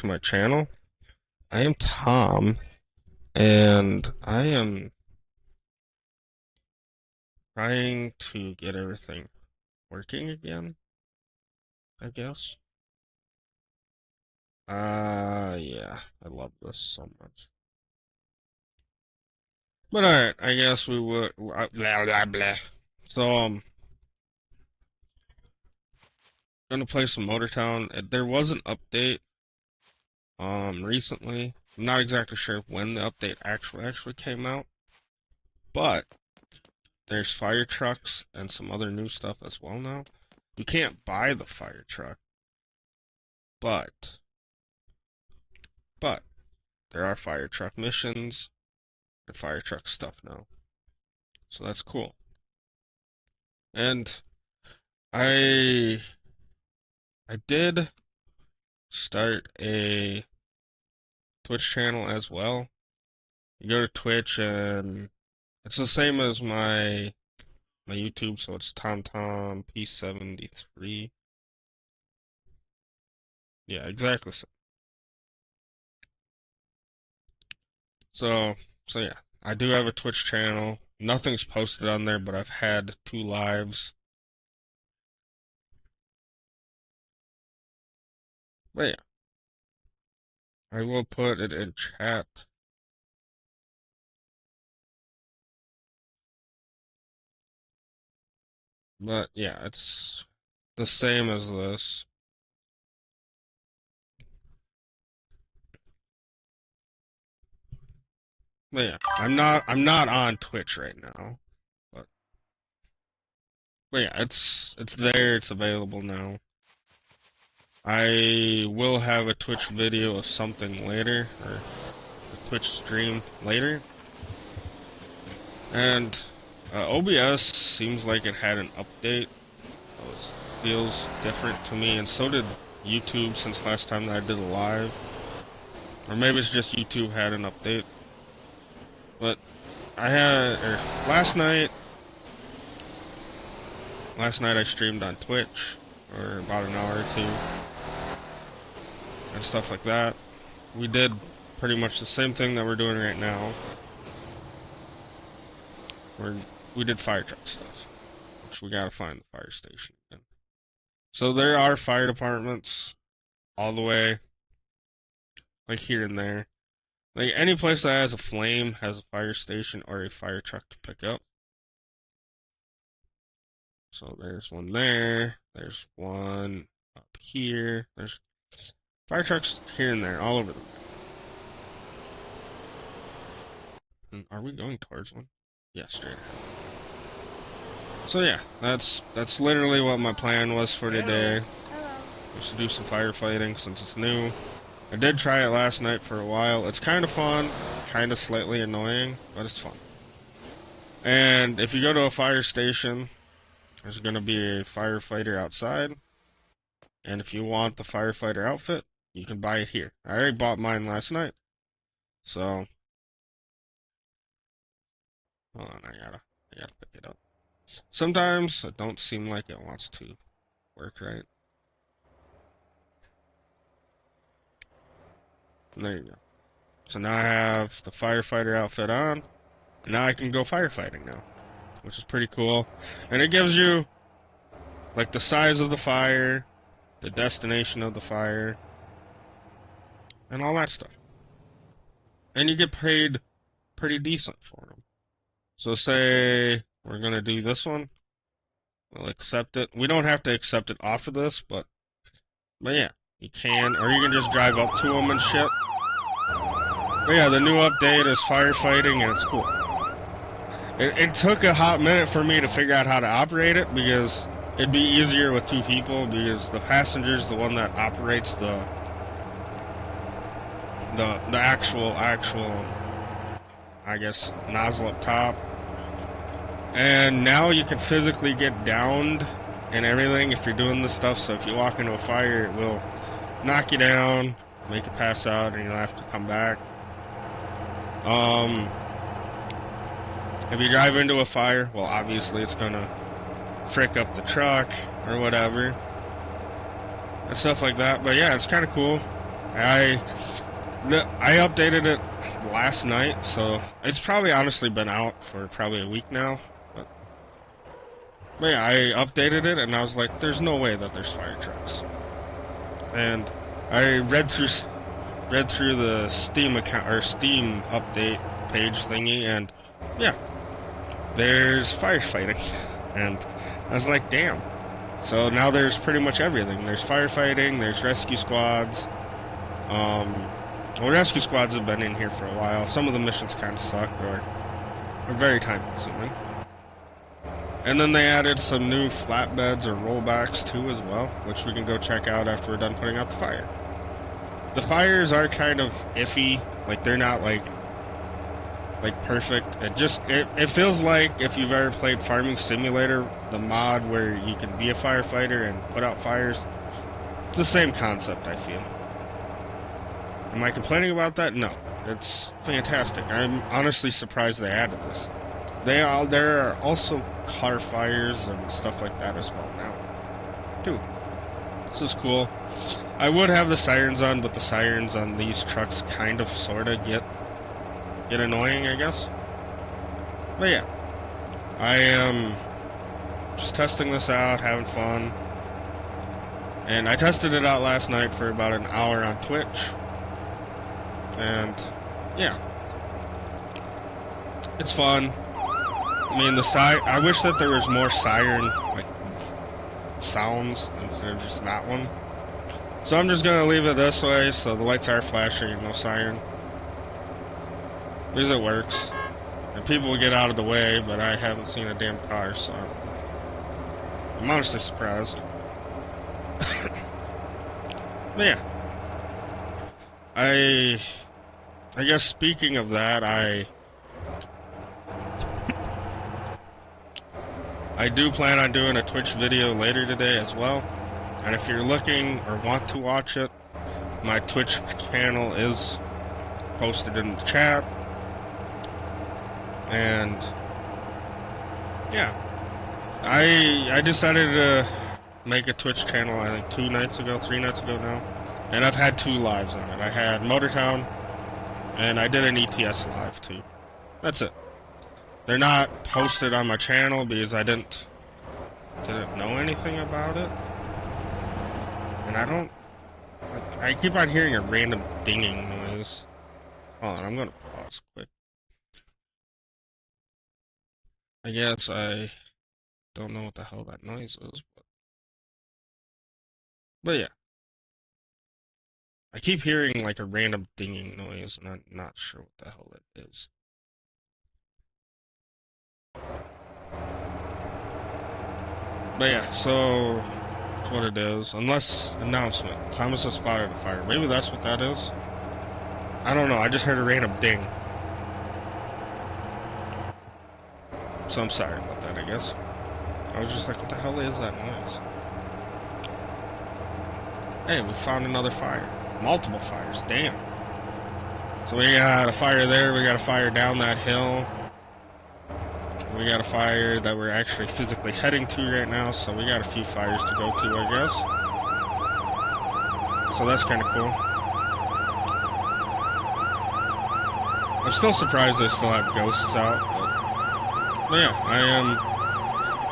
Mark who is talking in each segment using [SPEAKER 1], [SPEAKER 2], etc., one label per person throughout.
[SPEAKER 1] to my channel. I am Tom, and I am trying to get everything working again, I guess. Yeah, I love this so much. But alright, I guess we would, blah, blah, blah. So, gonna play some Motor Town. There was an update, recently. I'm not exactly sure when the update actually came out, but there's fire trucks and some other new stuff as well now. You can't buy the fire truck, but but there are fire truck missions and fire truck stuff now. So that's cool. And I I did start a Twitch channel as well. You go to Twitch and it's the same as my YouTube, so it's TomTom P73. Yeah, exactly. So, so yeah, I do have a Twitch channel. Nothing's posted on there, but I've had 2 lives. But yeah, I will put it in chat. But yeah, it's the same as this. But yeah, I'm not on Twitch right now. But but yeah, it's there, it's available now. I will have a Twitch video of something later, or a Twitch stream later. And OBS seems like it had an update. It feels different to me, and so did YouTube since last time that I did a live. Or maybe it's just YouTube had an update. But I had, or last night I streamed on Twitch for about an hour or two and stuff like that. We did pretty much the same thing that we're doing right now. We're, we did fire truck stuff, which we gotta find the fire station again. So there are fire departments all the way, like here and there. Like any place that has a flame has a fire station or a fire truck to pick up. So there's one there. There's one up here. There's fire trucks here and there, all over the map. And are we going towards one? Yeah, straight ahead. So yeah, that's literally what my plan was for today. Was to do some firefighting since it's new. I did try it last night for a while. It's kind of fun, kind of slightly annoying, but it's fun. And if you go to a fire station, there's going to be a firefighter outside. And if you want the firefighter outfit, you can buy it here. I already bought mine last night. So, hold on, I gotta pick it up. Sometimes it don't seem like it wants to work right. And there you go. So now I have the firefighter outfit on. And now I can go firefighting now, which is pretty cool. And it gives you like the size of the fire, the destination of the fire, and all that stuff. And you get paid pretty decent for them. So say we're gonna do this one, we'll accept it. We don't have to accept it off of this, but yeah, you can, or you can just drive up to them and shit. But yeah, the new update is firefighting, and it's cool. It took a hot minute for me to figure out how to operate it because it'd be easier with 2 people because the passenger's the one that operates the actual I guess nozzle up top. And now you can physically get downed and everything if you're doing this stuff. So if you walk into a fire, it will knock you down, make you pass out, and you'll have to come back. If you drive into a fire, well, obviously it's gonna frick up the truck or whatever and stuff like that. But yeah, it's kind of cool. I updated it last night, so it's probably honestly been out for probably a week now. But yeah, I updated it and I was like, there's no way that there's fire trucks. And I read through the Steam account or Steam update page thingy, and yeah, there's firefighting. And I was like, damn. So now there's pretty much everything. There's firefighting, there's rescue squads. Well, rescue squads have been in here for a while. Some of the missions kind of suck or are very time consuming. And then they added some new flatbeds or rollbacks too as well, which we can go check out after we're done putting out the fire. The fires are kind of iffy, like they're not like perfect. It feels like if you've ever played Farming Simulator, the mod where you can be a firefighter and put out fires. It's the same concept, I feel. Am I complaining about that? No. It's fantastic. I'm honestly surprised they added this. There are also car fires and stuff like that as well now, too. This is cool. I would have the sirens on, but the sirens on these trucks kind of sorta get annoying, I guess. But yeah, I am just testing this out, having fun. And I tested it out last night for about an hour on Twitch. And yeah, it's fun. I mean, I wish that there was more siren like sounds instead of just that one. So I'm just gonna leave it this way, so the lights are flashing and no siren. Because it works. And people will get out of the way, but I haven't seen a damn car, so I'm honestly surprised. But yeah. I guess speaking of that, I do plan on doing a Twitch video later today as well. And if you're looking or want to watch it, my Twitch channel is posted in the chat. And yeah, I decided to make a Twitch channel, I think 3 nights ago now. And I've had 2 lives on it. I had Motortown, and I did an ETS live too. That's it. They're not posted on my channel because I didn't know anything about it. And I keep on hearing a random dinging noise. Hold on, I'm gonna pause quick. I guess I don't know what the hell that noise is, but yeah. I keep hearing like a random dinging noise, and I'm not sure what the hell it is. But yeah, so that's what it is. Unless announcement. Thomas has spotted a fire. Maybe that's what that is. I don't know. I just heard a random ding. So I'm sorry about that, I guess. I was just like, what the hell is that noise? Hey, we found another fire. Multiple fires, damn. So we got a fire there, we got a fire down that hill. We got a fire that we're actually physically heading to right now, so we got a few fires to go to, I guess. So that's kind of cool. I'm still surprised they still have ghosts out, but yeah, I am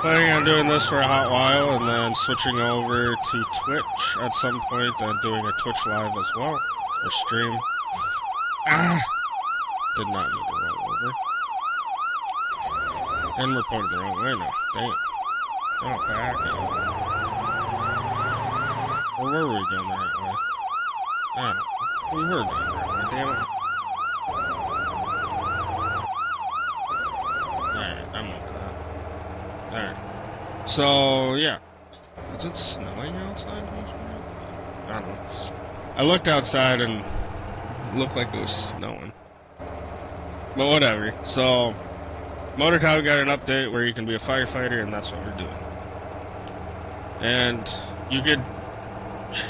[SPEAKER 1] planning on doing this for a hot while and then switching over to Twitch at some point and doing a Twitch live as well, or stream. Did not need to roll over. And we're pointing the wrong way now. Damn. Oh, back up. Or were we going the right way? I don't know. We were going the right way, damn it. Alright, I'm over that. Alright. So, yeah. Is it snowing outside? I don't know. I looked outside and it looked like it was snowing. But whatever. So, Motortown got an update where you can be a firefighter, and that's what we're doing. And you could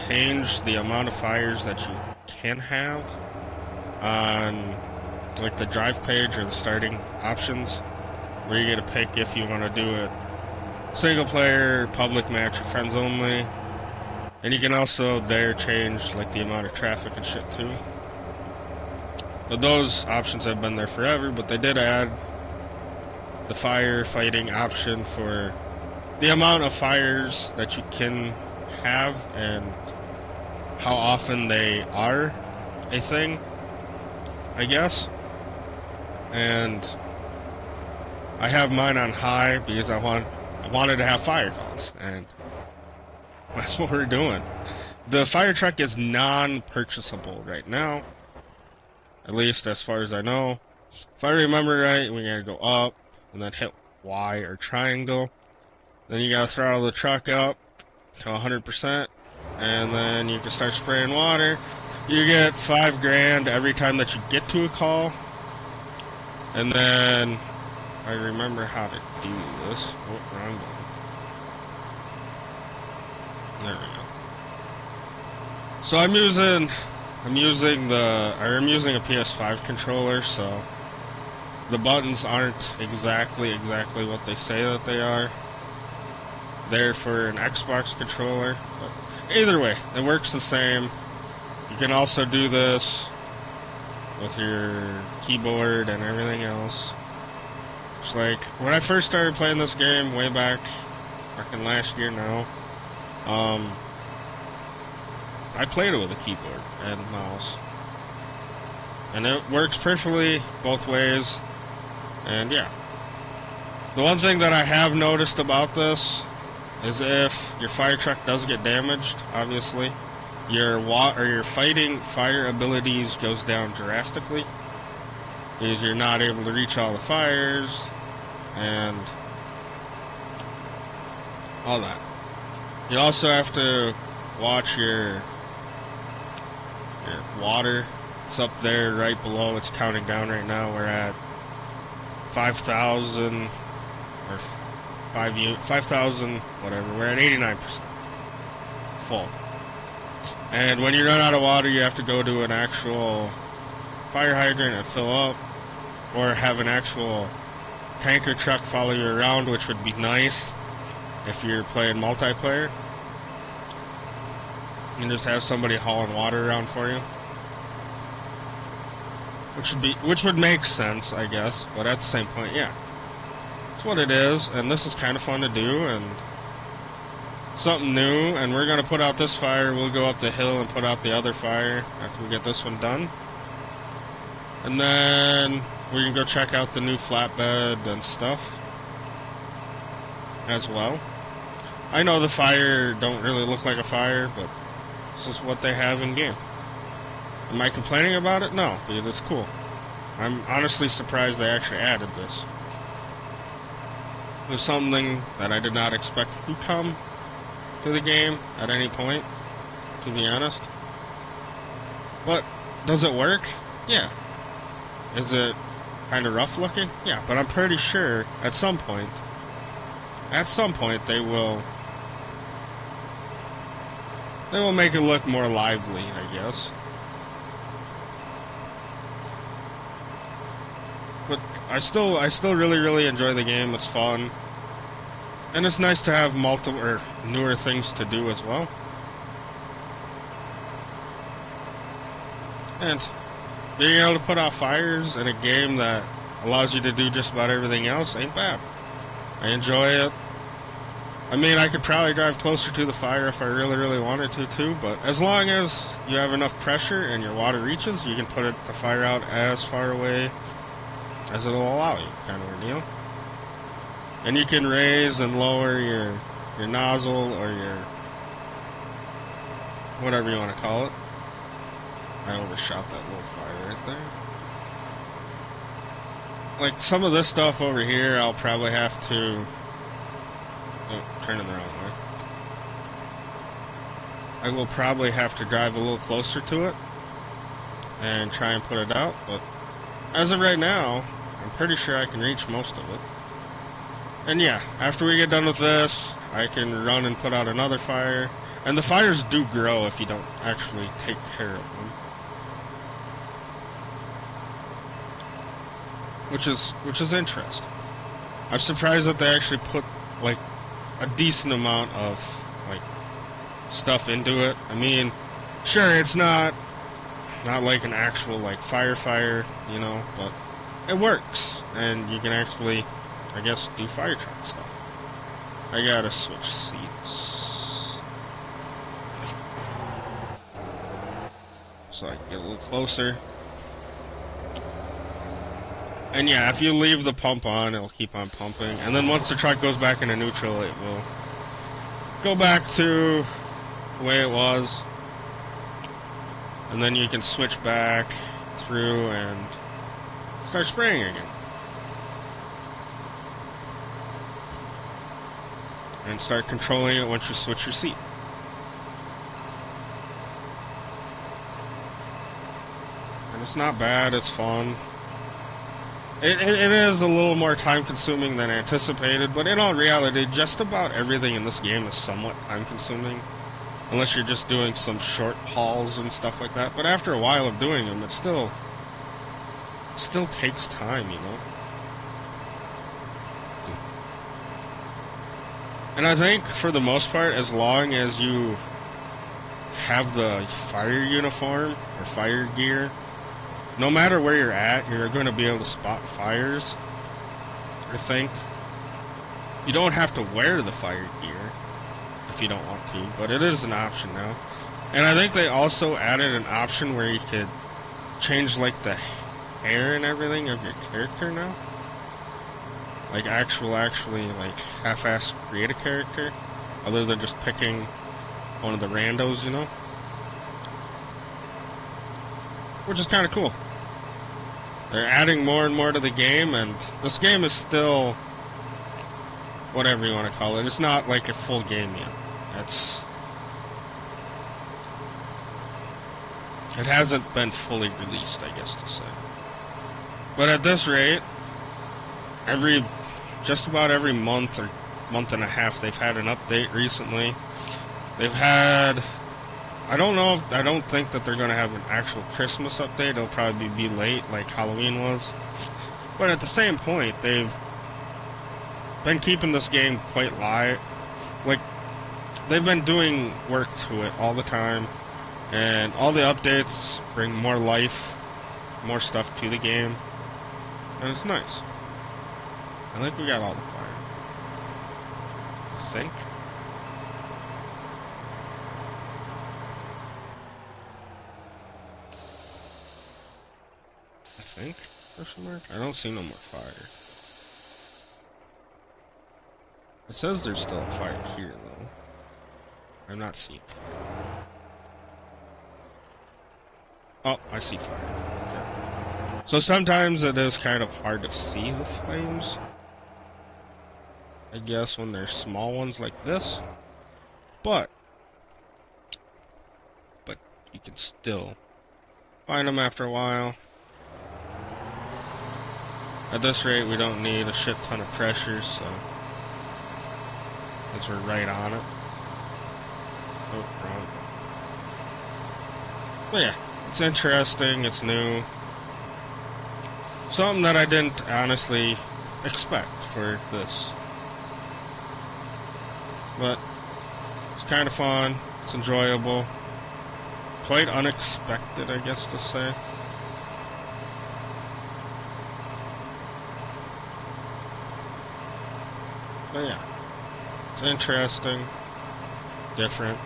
[SPEAKER 1] change the amount of fires that you can have on like the drive page or the starting options, where you get to pick if you want to do it single player, public match, or friends only. And you can also there change like the amount of traffic and shit too. But those options have been there forever, but they did add the firefighting option for the amount of fires that you can have and how often they are a thing, I guess. And I have mine on high because I wanted to have fire calls, and that's what we're doing. The fire truck is non-purchasable right now, at least as far as I know. If I remember right, we gotta go up and then hit Y or triangle. Then you gotta throttle the truck up to 100%, and then you can start spraying water. You get $5,000 every time that you get to a call. And then I remember how to do this. Oh, wrong one. There we go. So I'm using a PS5 controller, so the buttons aren't exactly what they say that they are. They're for an Xbox controller, but either way, it works the same. You can also do this with your keyboard and everything else. It's like when I first started playing this game way back fucking last year now, I played it with a keyboard and mouse, and it works perfectly both ways. And yeah, the one thing that I have noticed about this is if your fire truck does get damaged, obviously your fighting fire abilities goes down drastically because you're not able to reach all the fires and all that. You also have to watch your water. It's up there right below. It's counting down right now. We're at 5,000 or 5,000 whatever. We're at 89% full. And when you run out of water, you have to go to an actual fire hydrant and fill up, or have an actual tanker truck follow you around, which would be nice if you're playing multiplayer. You can just have somebody hauling water around for you, which would make sense, I guess. But at the same point, yeah, it's what it is, and this is kind of fun to do and something new. And we're gonna put out this fire. We'll go up the hill and put out the other fire after we get this one done, and then we can go check out the new flatbed and stuff as well. I know the fire don't really look like a fire, but this is what they have in game. Am I complaining about it? No, because it's cool. I'm honestly surprised they actually added this. It was something that I did not expect to come to the game at any point, to be honest. But does it work? Yeah. Is it kind of rough looking? Yeah, but I'm pretty sure at some point they will make it look more lively, I guess. But I still really enjoy the game. It's fun, and it's nice to have multiple or newer things to do as well. And being able to put out fires in a game that allows you to do just about everything else ain't bad. I enjoy it. I mean, I could probably drive closer to the fire if I really wanted to too, but as long as you have enough pressure and your water reaches, you can put the fire out as far away as it'll allow you, kind of a deal. And you can raise and lower your nozzle or your whatever you want to call it. I overshot that little fire right there. Like some of this stuff over here, I'll probably have to turning the wrong way. I will probably have to drive a little closer to it and try and put it out, but as of right now, I'm pretty sure I can reach most of it. And yeah, after we get done with this, I can run and put out another fire. And the fires do grow if you don't actually take care of them. Which is interesting. I'm surprised that they actually put like a decent amount of like stuff into it. I mean, sure, it's not like an actual like firefighter, you know, but it works, and you can actually, I guess, do fire truck stuff. I gotta switch seats so I can get a little closer. And yeah, if you leave the pump on, it'll keep on pumping. And then once the truck goes back into neutral, it will go back to the way it was. And then you can switch back through and start spraying again. And start controlling it once you switch your seat. And it's not bad, it's fun. It is a little more time consuming than anticipated, but in all reality, just about everything in this game is somewhat time consuming. Unless you're just doing some short hauls and stuff like that. But after a while of doing them, it still takes time, you know? And I think, for the most part, as long as you have the fire uniform or fire gear, no matter where you're at, you're going to be able to spot fires, I think. You don't have to wear the fire gear if you don't want to, but it is an option now. And I think they also added an option where you could change, like, the hair and everything of your character now. Like, actually, like, half-ass create a character, other than just picking one of the randos, you know? Which is kind of cool. They're adding more and more to the game, and this game is still whatever you want to call it. It's not like a full game yet. It hasn't been fully released, I guess to say. But at this rate, just about every month or month and a half, they've had an update recently. They've had, I don't think that they're going to have an actual Christmas update. It'll probably be late, like Halloween was. But at the same point, they've been keeping this game quite light. Like, they've been doing work to it all the time. And all the updates bring more life, more stuff to the game. And it's nice. I think we got all the fire. I think. Question mark? I don't see no more fire. It says there's still a fire here, though. I'm not seeing fire. Oh, I see fire. Okay. So sometimes it is kind of hard to see the flames. I guess when they're small ones like this. But you can still find them after a while. At this rate, we don't need a shit ton of pressure, so as we're right on it. Oh, wrong. But yeah, it's interesting, it's new. Something that I didn't honestly expect for this. But it's kind of fun, it's enjoyable. Quite unexpected, I guess to say. But yeah, it's interesting, different.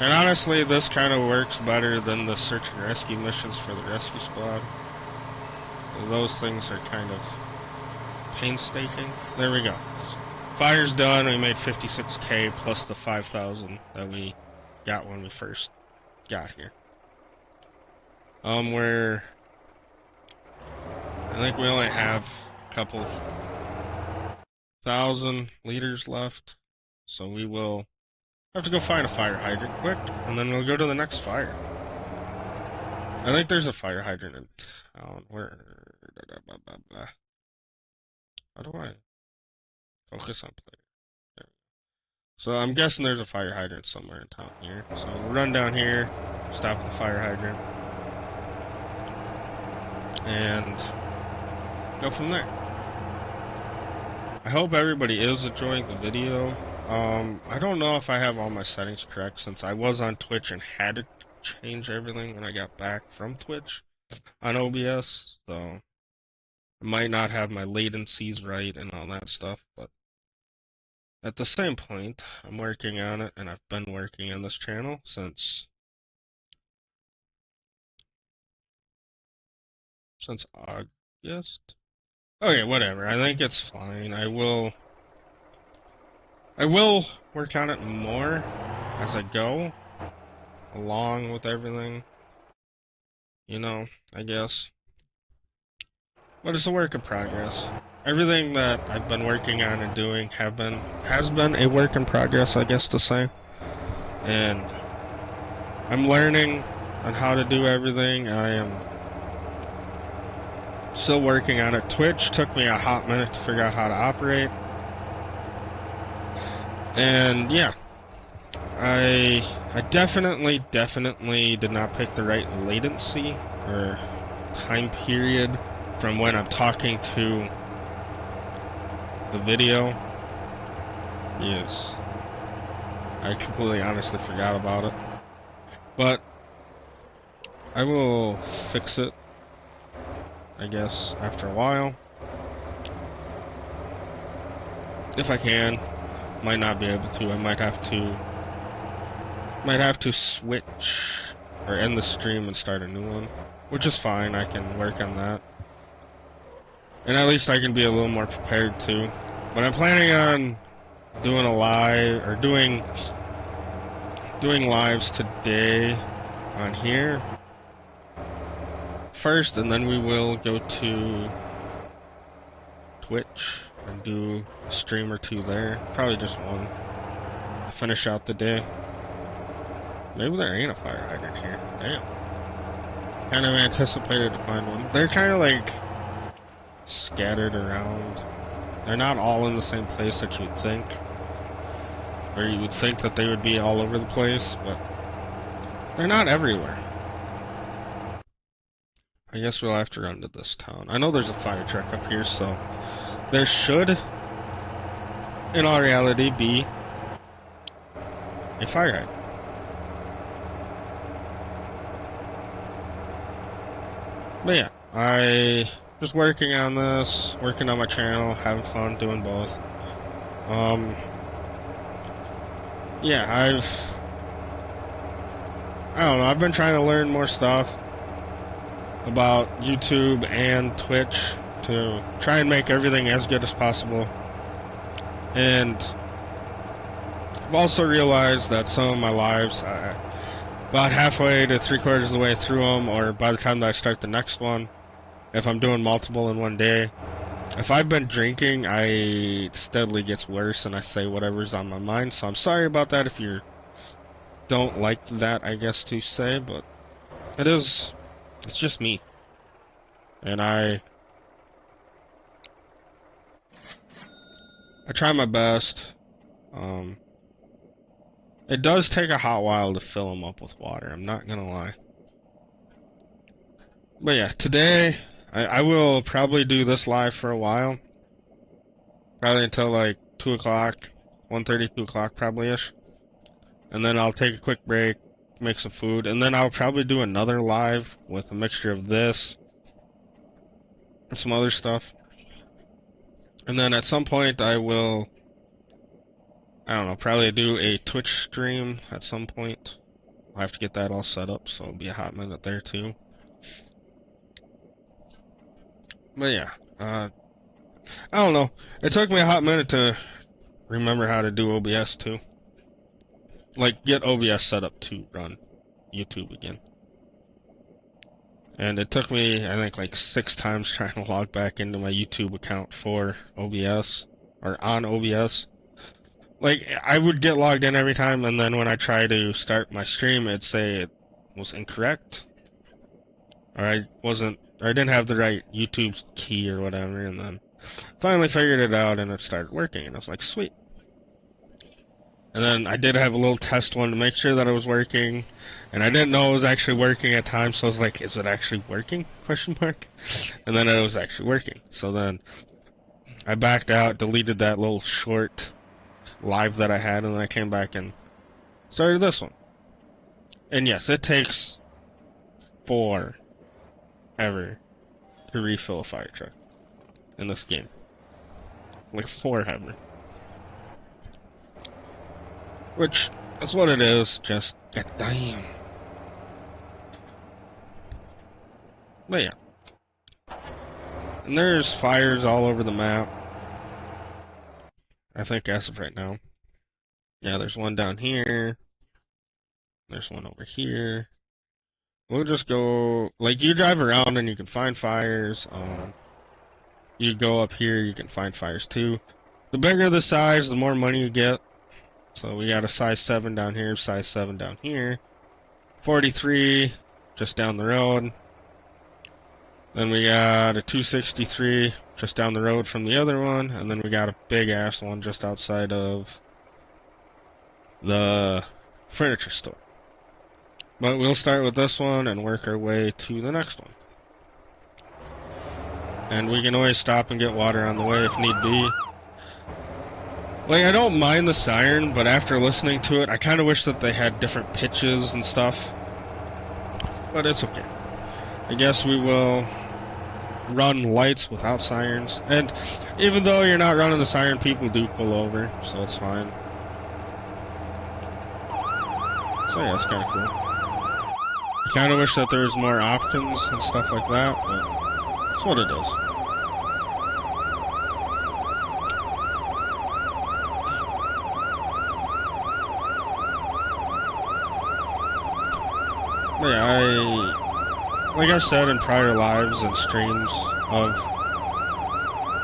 [SPEAKER 1] And honestly, this kind of works better than the search and rescue missions for the rescue squad. Those things are kind of painstaking. There we go. Fire's done. We made 56K plus the 5,000 that we got when we first got here. I think we only have a couple 1,000 liters left, so we will have to go find a fire hydrant quick, and then we'll go to the next fire. I think there's a fire hydrant in town. Where? How do I focus on player? There. So I'm guessing there's a fire hydrant somewhere in town here. So we'll run down here, stop at the fire hydrant, and go from there. I hope everybody is enjoying the video. I don't know if I have all my settings correct since I was on Twitch and had to change everything when I got back from Twitch on OBS, so I might not have my latencies right and all that stuff, but at the same point, I'm working on it, and I've been working on this channel since August. Okay, whatever. I think it's fine. I will work on it more as I go, along with everything. You know, I guess. But it's a work in progress. Everything that I've been working on and doing has been a work in progress, I guess to say. And I'm learning on how to do everything. I am still working on it. Twitch took me a hot minute to figure out how to operate. And yeah, I definitely did not pick the right latency or time period from when I'm talking to the video. Yes, I completely honestly forgot about it, but I will fix it, I guess, after a while, if I can. Might not be able to. I might have to switch or end the stream and start a new one, which is fine. I can work on that, and at least I can be a little more prepared too. But I'm planning on doing a live or doing lives today on here first, and then we will go to Twitch and do a stream or two there. Probably just one. Finish out the day. Maybe there ain't a fire hydrant here. Damn. Kind of anticipated to find one. They're kind of like scattered around. They're not all in the same place that you'd think. Or you would think that they would be all over the place, but they're not everywhere. I guess we'll have to run to this town. I know there's a fire truck up here, so there should, in all reality, be a fire hydrant. But yeah, I just working on this, working on my channel, having fun doing both. Yeah, I don't know, I've been trying to learn more stuff about YouTube and Twitch to try and make everything as good as possible. And I've also realized that some of my lives, about halfway to 3/4 of the way through them, or by the time that I start the next one, if I'm doing multiple in one day, if I've been drinking, it steadily gets worse and I say whatever's on my mind. So I'm sorry about that if you don't like that, I guess to say, but it's just me. And I try my best. It does take a hot while to fill them up with water, I'm not gonna lie. But yeah, today I will probably do this live for a while. Probably until like 2 o'clock, 1:30, 2 o'clock probably-ish. And then I'll take a quick break, make some food, and then I'll probably do another live with a mixture of this and some other stuff. And then at some point I will, I don't know, probably do a Twitch stream at some point. I'll have to get that all set up, so it'll be a hot minute there too. But yeah, I don't know. It took me a hot minute to remember how to do OBS too. Like, get OBS set up to run YouTube again. And it took me, I think, like 6 times trying to log back into my YouTube account for OBS, or on OBS. Like, I would get logged in every time, and then when I try to start my stream, it'd say it was incorrect. Or I didn't have the right YouTube key or whatever, and then finally figured it out, and it started working, and I was like, sweet. And then I did have a little test one to make sure that it was working, and I didn't know it was actually working at times, so I was like, is it actually working? Question mark. And then it was actually working. So then I backed out, deleted that little short live that I had, and then I came back and started this one. And yes, it takes forever to refill a fire truck in this game. Like forever. Which, that's what it is, just, god damn. But yeah. And there's fires all over the map. I think as of right now. Yeah, there's one down here. There's one over here. We'll just go, like, you drive around and you can find fires. You go up here, you can find fires too. The bigger the size, the more money you get. So we got a size 7 down here, size 7 down here. 43 just down the road. Then we got a 263 just down the road from the other one. And then we got a big ass one just outside of the furniture store. But we'll start with this one and work our way to the next one. And we can always stop and get water on the way if need be. Like, I don't mind the siren, but after listening to it, I kind of wish that they had different pitches and stuff. But it's okay. I guess we will run lights without sirens. And even though you're not running the siren, people do pull over, so it's fine. So yeah, it's kind of cool. I kind of wish that there was more options and stuff like that, but it's what it is. But yeah, like I've said in prior lives and streams of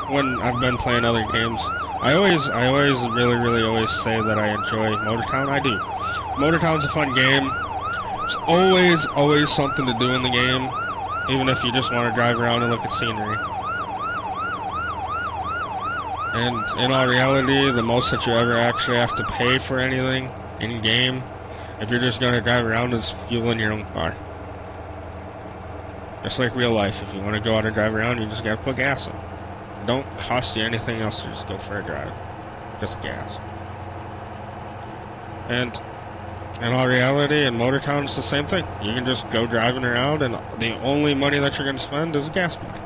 [SPEAKER 1] when I've been playing other games, I always really always say that I enjoy Motortown. I do. Motortown's a fun game. There's always something to do in the game, even if you just want to drive around and look at scenery. And in all reality, the most that you ever actually have to pay for anything in game, if you're just going to drive around, is fuel in your own car. Just like real life, if you want to go out and drive around, you just got to put gas in. It don't cost you anything else to just go for a drive. Just gas. And in all reality, in Motortown, it's the same thing. You can just go driving around, and the only money that you're going to spend is gas money.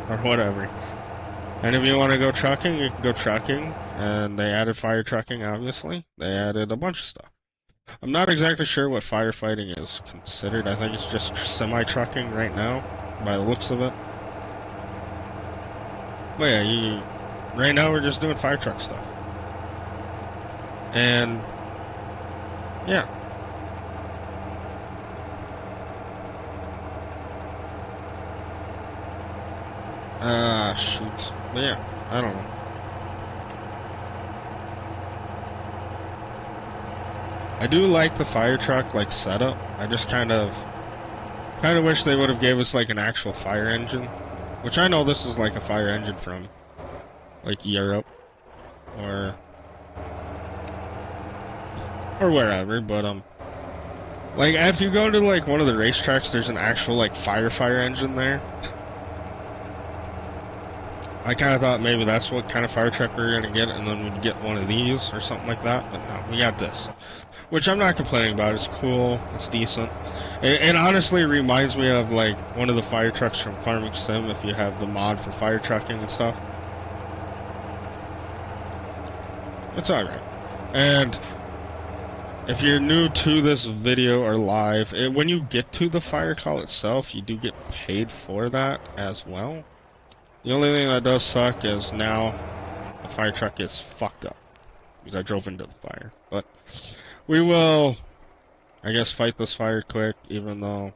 [SPEAKER 1] Or whatever. And if you want to go trucking, you can go trucking. And they added fire trucking, obviously. They added a bunch of stuff. I'm not exactly sure what firefighting is considered. I think it's just semi-trucking right now, by the looks of it. But yeah, right now we're just doing fire truck stuff. And yeah. Shoot. But yeah, I don't know. I do like the fire truck, like, setup. I just kind of wish they would have gave us, like, an actual fire engine. Which I know this is, like, a fire engine from, like, Europe. Or wherever, but, like, if you go to, like, one of the racetracks, there's an actual, like, fire engine there. I kind of thought maybe that's what kind of fire truck we were going to get, and then we'd get one of these or something like that, but no, we got this. Which I'm not complaining about. It's cool. It's decent. It honestly reminds me of, like, one of the fire trucks from Farming Sim, if you have the mod for fire trucking and stuff. It's alright. And if you're new to this video or live, when you get to the fire call itself, you do get paid for that as well. The only thing that does suck is now the fire truck is fucked up. Because I drove into the fire. But we will, I guess, fight this fire quick, even though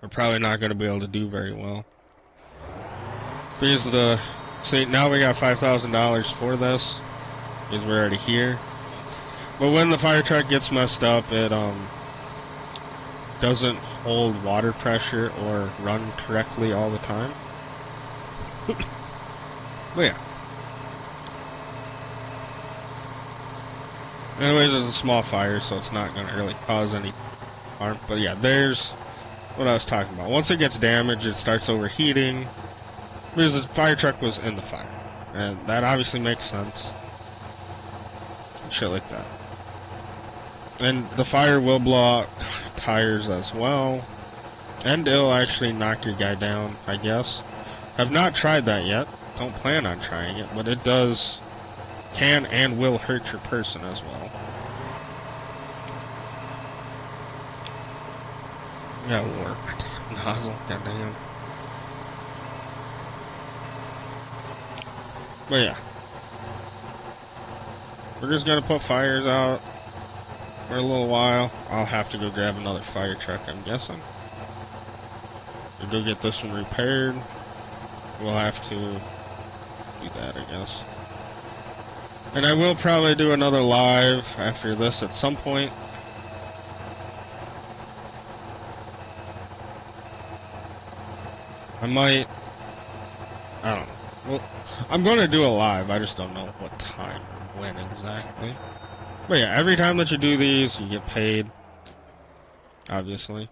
[SPEAKER 1] we're probably not going to be able to do very well. Because see, now we got $5,000 for this, because we're already here. But when the fire truck gets messed up, it doesn't hold water pressure or run correctly all the time. But yeah. Anyways, it's a small fire, so it's not going to really cause any harm. But yeah, there's what I was talking about. Once it gets damaged, it starts overheating. Because the fire truck was in the fire. And that obviously makes sense. shit like that. And the fire will blow out tires as well. And it'll actually knock your guy down, I guess. Have not tried that yet. Don't plan on trying it, but it can and will hurt your person as well. Yeah, warp. Nozzle, goddamn. But yeah. We're just gonna put fires out for a little while. I'll have to go grab another fire truck, I'm guessing. We'll go get this one repaired. We'll have to do that, I guess. And I will probably do another live after this at some point. I don't know. Well, I'm going to do a live, I just don't know what time or when exactly. But yeah, every time that you do these, you get paid. Obviously.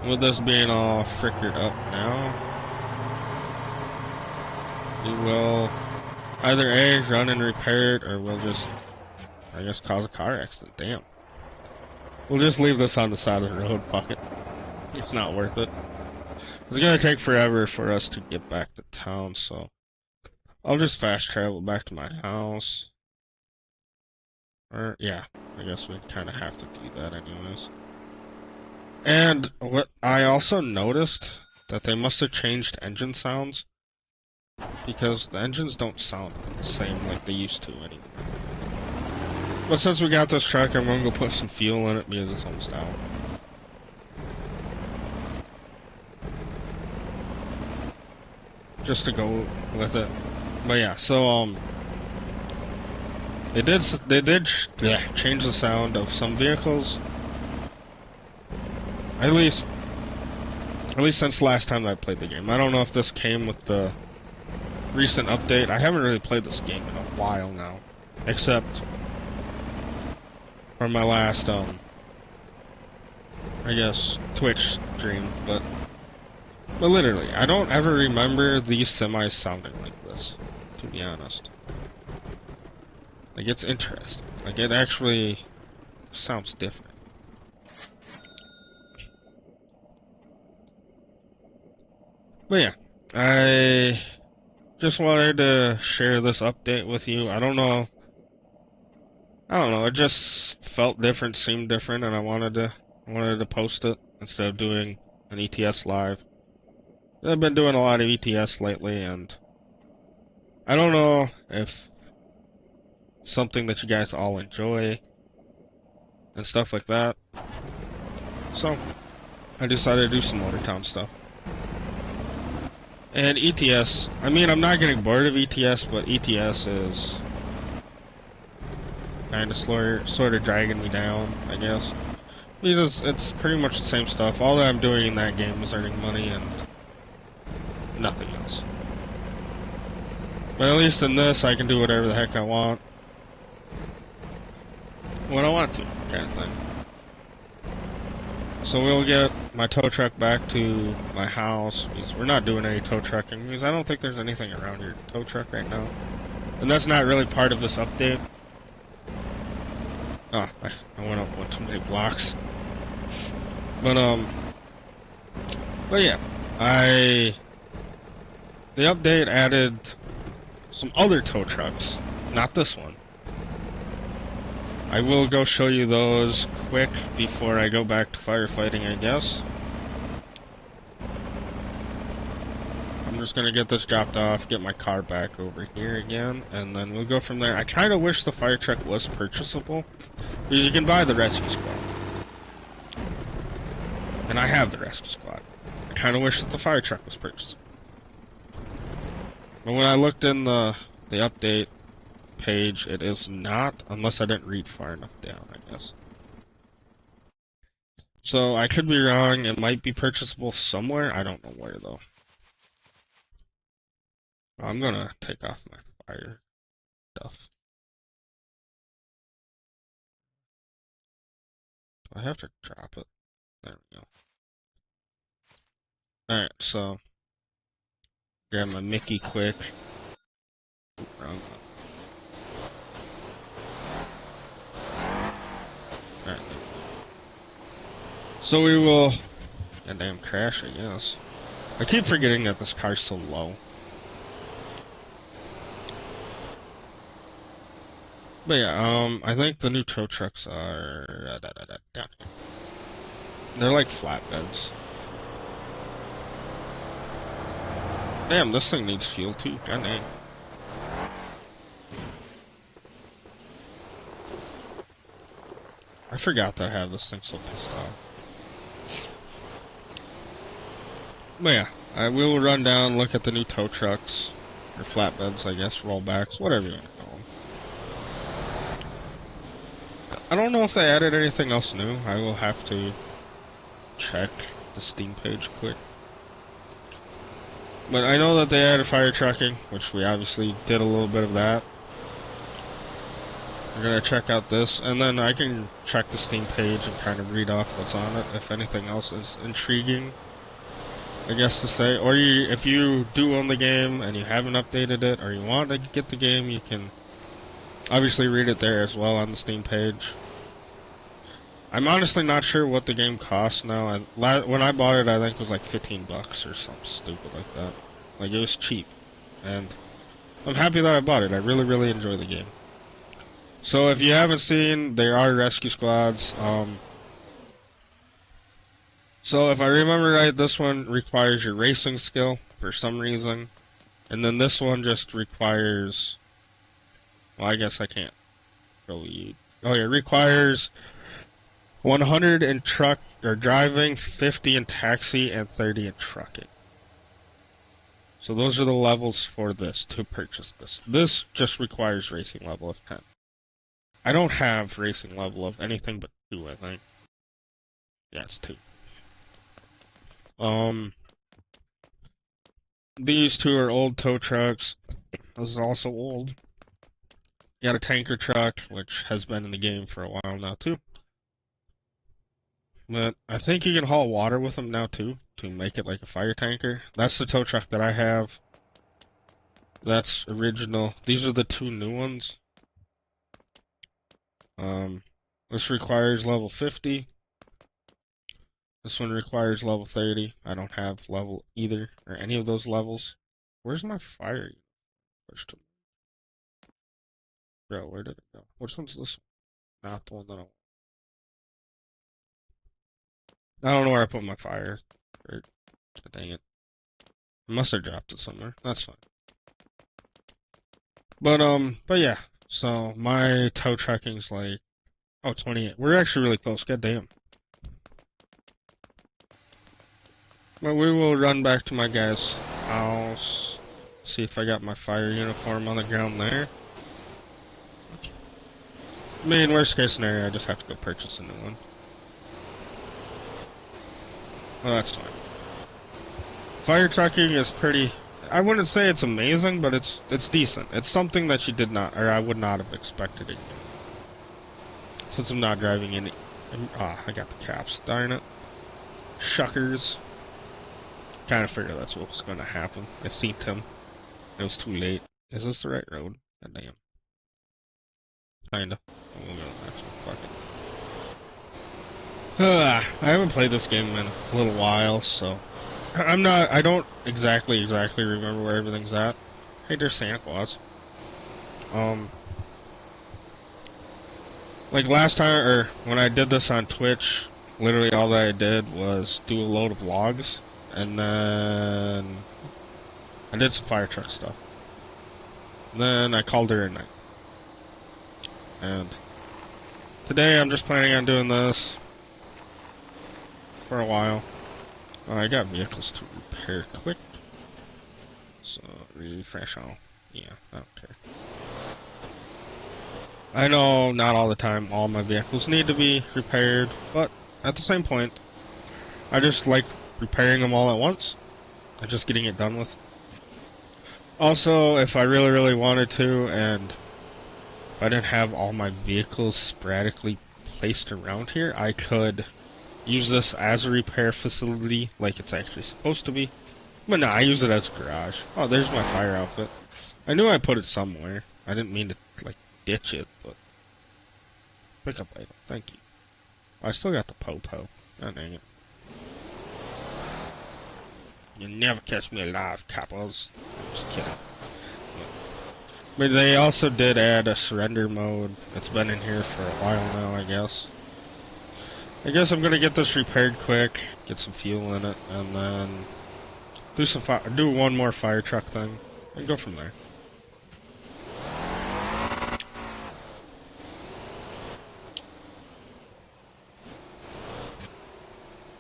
[SPEAKER 1] With this being all frickered up now, we will either A, run and repair it, or we'll just, I guess, cause a car accident. Damn. We'll just leave this on the side of the road, fuck it. It's not worth it. It's gonna take forever for us to get back to town, so I'll just fast travel back to my house. Or, yeah, I guess we kind of have to do that anyways. And what I also noticed, that they must have changed engine sounds, because the engines don't sound the same like they used to anymore. But since we got this truck, I'm gonna go put some fuel in it because it's almost out. Just to go with it. But yeah, so they did change the sound of some vehicles. At least since the last time I played the game. I don't know if this came with the recent update. I haven't really played this game in a while now, except for my last I guess Twitch stream, but literally, I don't ever remember these semis sounding like this, to be honest. Like, it's interesting. Like, it actually sounds different. But yeah, I just wanted to share this update with you. I don't know, it just felt different, seemed different, and I wanted to post it instead of doing an ETS live. I've been doing a lot of ETS lately, and I don't know if something that you guys all enjoy and stuff like that. So I decided to do some Motortown stuff. And ETS, I mean, I'm not getting bored of ETS, but ETS is kind of sort of dragging me down, I guess. Because it's pretty much the same stuff. All that I'm doing in that game is earning money and nothing else. But at least in this, I can do whatever the heck I want. When I want to, kind of thing. So we'll get my tow truck back to my house, because we're not doing any tow trucking, because I don't think there's anything around here to tow truck right now. And that's not really part of this update. Ah, I went up one too many blocks. But yeah, the update added some other tow trucks, not this one. I will go show you those quick before I go back to firefighting, I guess. I'm just gonna get this dropped off, get my car back over here again, and then we'll go from there. I kind of wish the fire truck was purchasable, because you can buy the rescue squad. And I have the rescue squad. I kind of wish that the fire truck was purchasable. But when I looked in the update page, it is not, unless I didn't read far enough down, I guess. So I could be wrong. It might be purchasable somewhere. I don't know where, though. I'm gonna take off my fire stuff. Do I have to drop it? There we go. Alright, so Grab my Mickey quick. Wrong one. Alright, there we go. So we will... Goddamn crash, I guess. I keep forgetting that this car's so low. But yeah, I think the new tow trucks are... down here. They're like flatbeds. Damn, this thing needs fuel too. God dang. I forgot that I have this thing so pissed off. But yeah, I will run down, look at the new tow trucks. Or flatbeds, I guess, rollbacks, whatever you want to call them. I don't know if they added anything else new. I will have to check the Steam page quick. But I know that they added fire trucking, which we obviously did a little bit of that. We're gonna check out this, and then I can check the Steam page and kind of read off what's on it, if anything else is intriguing, I guess to say. Or if you do own the game and you haven't updated it, or you want to get the game, you can obviously read it there as well on the Steam page. I'm honestly not sure what the game costs now. When I bought it, I think it was like $15 or something stupid like that. Like, it was cheap. And I'm happy that I bought it. I really, really enjoy the game. So if you haven't seen, there are rescue squads. So if I remember right, this one requires your racing skill for some reason. And then this one just requires... Well, I guess I can't show you. Oh yeah, it requires 100 in truck or driving, 50 in taxi, and 30 in trucking. So those are the levels for this, to purchase this. This just requires racing level of 10. I don't have racing level of anything but 2, I think. Yeah, it's 2. These two are old tow trucks. This is also old. You got a tanker truck, which has been in the game for a while now, too. But I think you can haul water with them now, too, to make it like a fire tanker. That's the tow truck that I have. That's original. These are the 2 new ones. This requires level 50. This one requires level 30. I don't have level either, or any of those levels. Where's my fire? Bro, where did it go? Which one's this one? Not the one that I want. I don't know where I put my fire. Dang it. I must have dropped it somewhere. That's fine. But yeah. So, my tow trucking's like... Oh, 28. We're actually really close. God damn. But we will run back to my guy's house. See if I got my fire uniform on the ground there. I mean, worst case scenario, I just have to go purchase a new one. Well, that's fine. Fire trucking is pretty... I wouldn't say it's amazing, but it's decent. It's something that you did not, or I would not have expected it. Since I'm not driving any... I got the caps. Darn it. Shuckers. Kind of figured that's what was going to happen. I seen him. It was too late. Is this the right road? God damn. Kinda. We'll go to the next one. Fuck it. I haven't played this game in a little while, so... I don't exactly remember where everything's at. Hey, there's Santa Claus. Like last time, or when I did this on Twitch, literally all that I did was do a load of logs, and then I did some fire truck stuff. And then I called her at night. And today I'm just planning on doing this for a while. I got vehicles to repair quick. So, refresh all. Yeah, I don't care. I know not all the time all my vehicles need to be repaired, but at the same point, I just like repairing them all at once and just getting it done with. Also, if I really, really wanted to, and if I didn't have all my vehicles sporadically placed around here, I could use this as a repair facility like it's actually supposed to be. But no, I use it as a garage. Oh, there's my fire outfit. I knew I put it somewhere. I didn't mean to, like, ditch it, but... Pick up item. Thank you. I still got the po-po. Oh, dang it. You'll never catch me alive, coppers. I'm just kidding. But they also did add a surrender mode. It's been in here for a while now, I guess. I guess I'm gonna get this repaired quick, get some fuel in it, and then do one more fire truck thing, and go from there.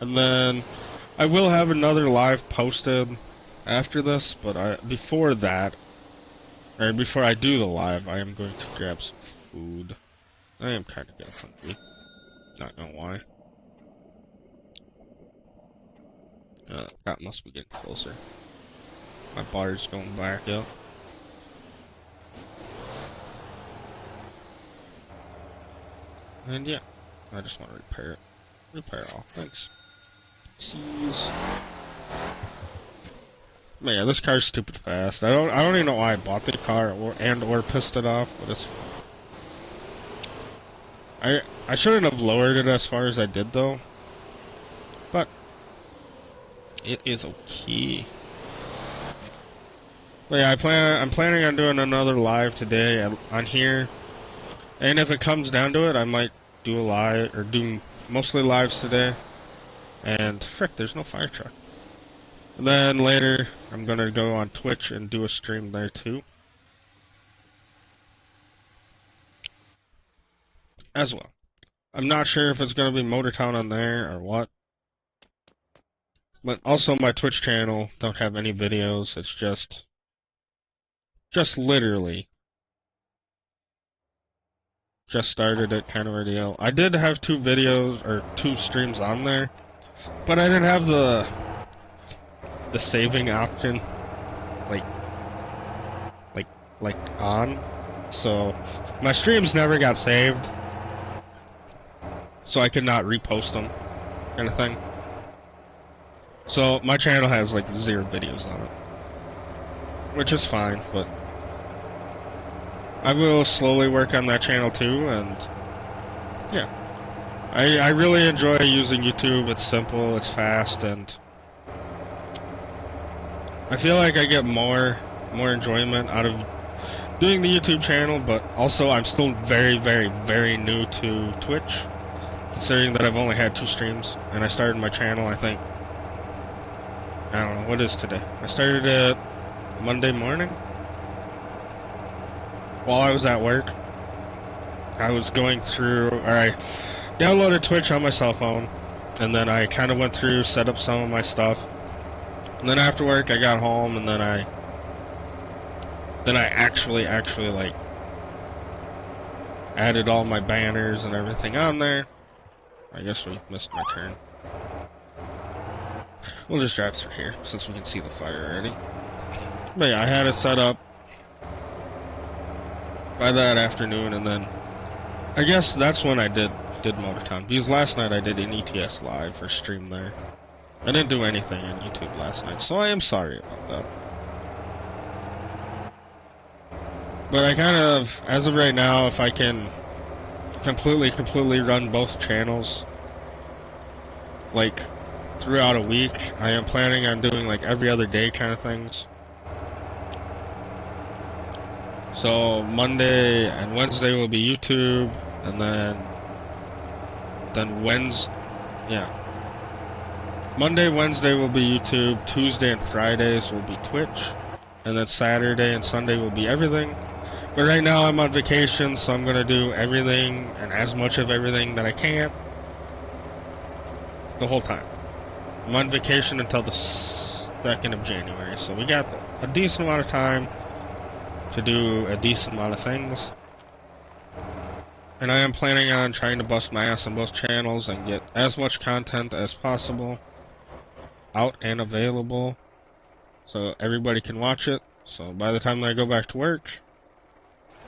[SPEAKER 1] And then I will have another live posted after this, but before that, or before I do the live, I am going to grab some food. I am kind of getting hungry. Not know why. That must be getting closer. My bar's going back up. And yeah, I just want to repair it. Repair all. Thanks. Seize. But yeah, this car's stupid fast. I don't even know why I bought the car or pissed it off, but it's. I shouldn't have lowered it as far as I did though. But it is okay. But yeah, I'm planning on doing another live today on here. And if it comes down to it, I might do a live or do mostly lives today. And frick, there's no fire truck. And then later, I'm gonna go on Twitch and do a stream there too. As well. I'm not sure if it's gonna be Motortown on there or what. But also my Twitch channel don't have any videos. It's just literally just started it kind of a deal. I did have 2 videos or 2 streams on there, but I didn't have the saving option like on, so my streams never got saved, so I could not repost them, kind of thing. So my channel has like 0 videos on it, which is fine, but I will slowly work on that channel too, and yeah, I really enjoy using YouTube. It's simple, it's fast, and I feel like I get more enjoyment out of doing the YouTube channel, but also I'm still very, very, very new to Twitch, considering that I've only had 2 streams, and I started my channel, I think, I don't know, what is today? I started it Monday morning? While I was at work. I was going through, or I downloaded Twitch on my cell phone, and then I kind of went through, set up some of my stuff, and then after work I got home, and then I actually like added all my banners and everything on there. I guess we missed my turn. We'll just drive through here since we can see the fire already. But yeah, I had it set up by that afternoon, and then I guess that's when I did Motortown, because last night I did an ETS live or stream there. I didn't do anything on YouTube last night, so I am sorry about that. But I kind of, as of right now, if I can completely run both channels, like, throughout a week, I am planning on doing, like, every other day kind of things. So, Monday and Wednesday will be YouTube, and then Wednesday, yeah. Monday, Wednesday will be YouTube, Tuesday and Fridays will be Twitch, and then Saturday and Sunday will be everything. But right now I'm on vacation, so I'm gonna do everything and as much of everything that I can the whole time. I'm on vacation until the 2nd of January, so we got a decent amount of time to do a decent amount of things. And I am planning on trying to bust my ass on both channels and get as much content as possible out and available so everybody can watch it. So by the time I go back to work,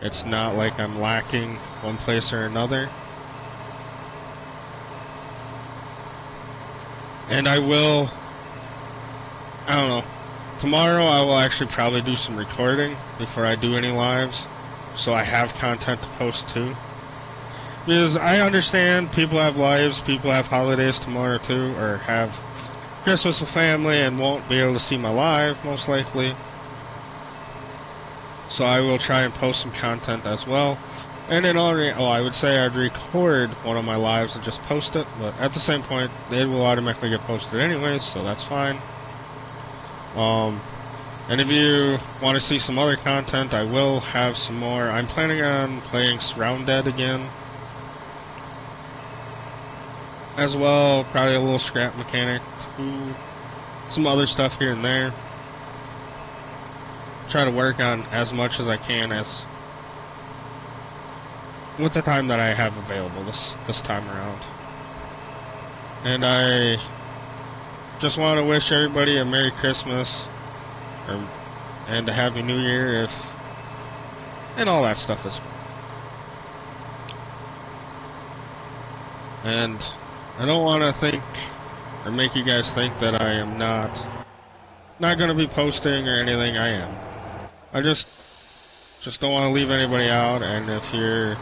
[SPEAKER 1] it's not like I'm lacking one place or another. And I don't know, tomorrow I will actually probably do some recording before I do any lives, so I have content to post too. Because I understand people have lives, people have holidays tomorrow too, or have Christmas with family and won't be able to see my live, most likely. So I will try and post some content as well. And then I would say I'd record one of my lives and just post it, but at the same point, it will automatically get posted anyways, so that's fine. And if you want to see some other content, I will have some more. I'm planning on playing Surround Dead again. As well, probably a little scrap mechanic, some other stuff here and there. Try to work on as much as I can as with the time that I have available this time around. And I just want to wish everybody a Merry Christmas and a Happy New Year and all that stuff is. And I don't want to think or make you guys think that I am not going to be posting or anything. I am. I just don't want to leave anybody out, and if you're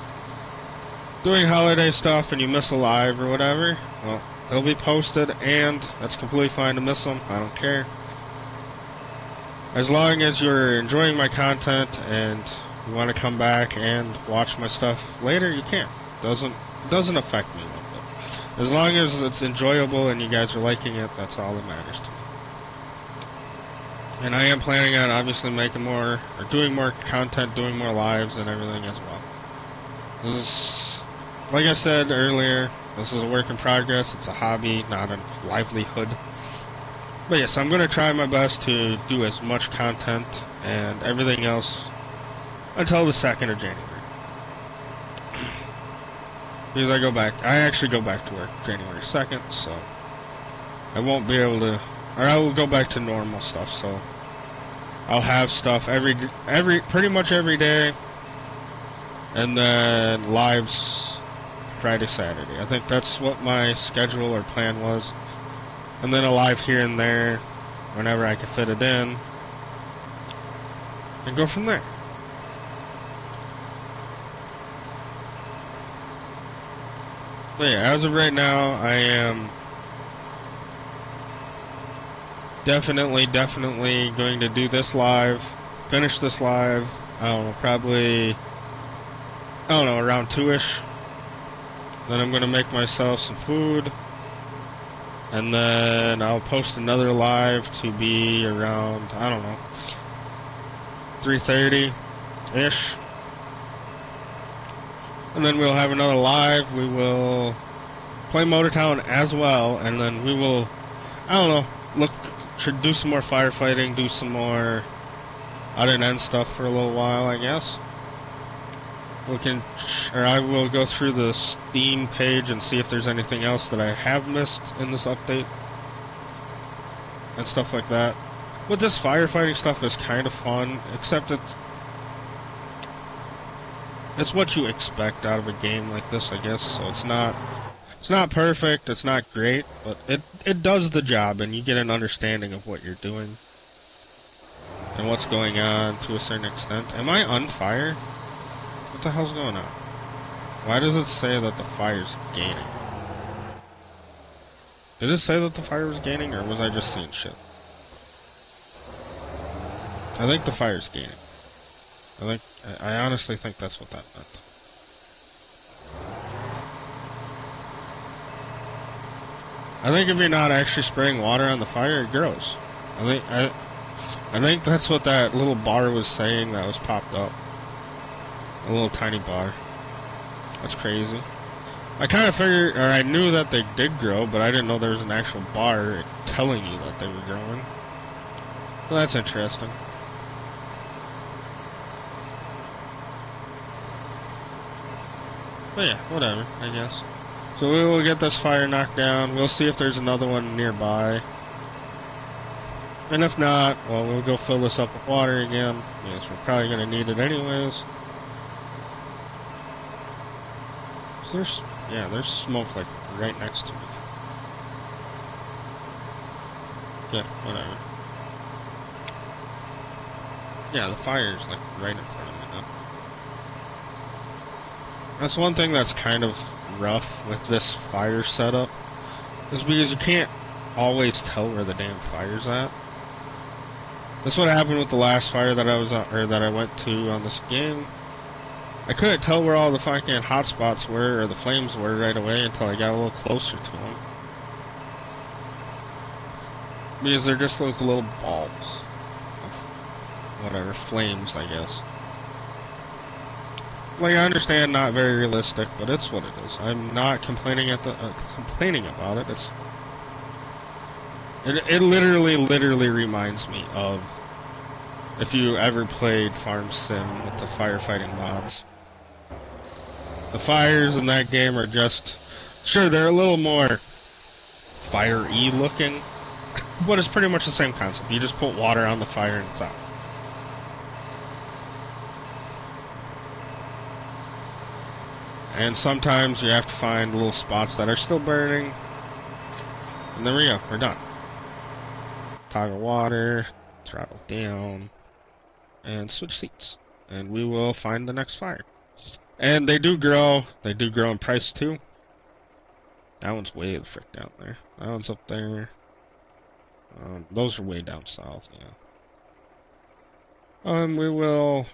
[SPEAKER 1] doing holiday stuff and you miss a live or whatever, well, they'll be posted, and that's completely fine to miss them. I don't care. As long as you're enjoying my content and you want to come back and watch my stuff later, you can. Doesn't affect me. As long as it's enjoyable and you guys are liking it, that's all that matters to me. And I am planning on obviously making more, or doing more content, doing more lives and everything as well. This is, like I said earlier, this is a work in progress. It's a hobby, not a livelihood. But yes, I'm going to try my best to do as much content and everything else until the 2nd of January. Because I actually go back to work January 2nd, so I won't be able to, or I will go back to normal stuff, so I'll have stuff pretty much every day, and then lives Friday, Saturday. I think that's what my schedule or plan was, and then a live here and there whenever I can fit it in, and go from there. But yeah, as of right now, I am definitely going to do this live, finish this live, I don't know, probably, around 2-ish. Then I'm going to make myself some food, and then I'll post another live to be around, 3:30-ish. And then we'll have another live. We will play Motortown as well, and then we will, should do some more firefighting, do some more out-and-end stuff for a little while, I guess. I will go through the Steam page and see if there's anything else that I have missed in this update, and stuff like that. But this firefighting stuff is kind of fun, except it's what you expect out of a game like this, I guess. So it's not perfect, it's not great, but it does the job, and you get an understanding of what you're doing and what's going on to a certain extent. Am I on fire? What the hell's going on? Why does it say that the fire's gaining? Did it say that the fire was gaining, or was I just seeing shit? I think the fire's gaining. I honestly think that's what that meant. I think if you're not actually spraying water on the fire, it grows. I think that's what that little bar was saying that was popped up. A little tiny bar. That's crazy. I kind of figured, or I knew that they did grow, but I didn't know there was an actual bar telling you that they were growing. Well, that's interesting. But yeah, whatever, I guess. So we will get this fire knocked down. We'll see if there's another one nearby. And if not, well, we'll go fill this up with water again. Yes, we're probably going to need it anyways. There's smoke like right next to me. Yeah, whatever. Yeah, the fire's like right in front of me now. That's one thing that's kind of rough with this fire setup, is because you can't always tell where the damn fire's at. That's what happened with the last fire that I was on, or that I went to on this game. I couldn't tell where all the fucking hotspots were, or the flames were right away until I got a little closer to them. Because they're just those little balls of whatever, flames, I guess. Like, I understand, not very realistic, but it's what it is. I'm not complaining complaining about it. It literally reminds me of if you ever played Farm Sim with the firefighting mods. The fires in that game are just, sure, they're a little more fire-y looking, but it's pretty much the same concept. You just put water on the fire and it's out. And sometimes you have to find little spots that are still burning. And there we go, we're done. Toggle water, throttle down, and switch seats. And we will find the next fire. And they do grow in price too. That one's way the frick down there. That one's up there. Those are way down south, yeah. We will,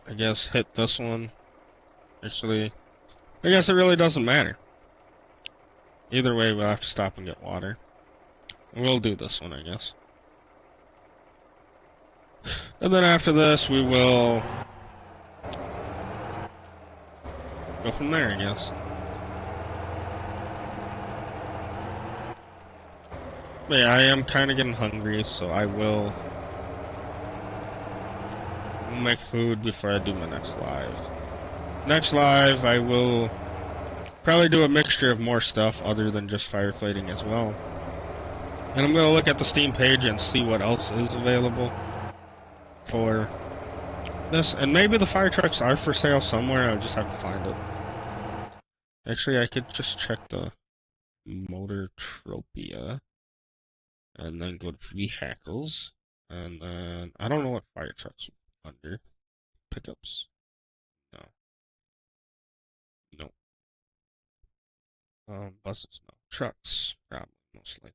[SPEAKER 1] I guess, hit this one. Actually, I guess it really doesn't matter. Either way, we'll have to stop and get water. We'll do this one, I guess. And then after this, we will go from there, I guess. But yeah, I am kind of getting hungry, so I will make food before I do my next live. Next live, I will probably do a mixture of more stuff other than just firefighting as well. And I'm going to look at the Steam page and see what else is available for this. And maybe the fire trucks are for sale somewhere, I'll just have to find it. Actually, I could just check the Motortropia. And then go to vehicles. And then, I don't know what fire trucks are under. Pickups? No. No. Buses, no. Trucks, probably, most likely.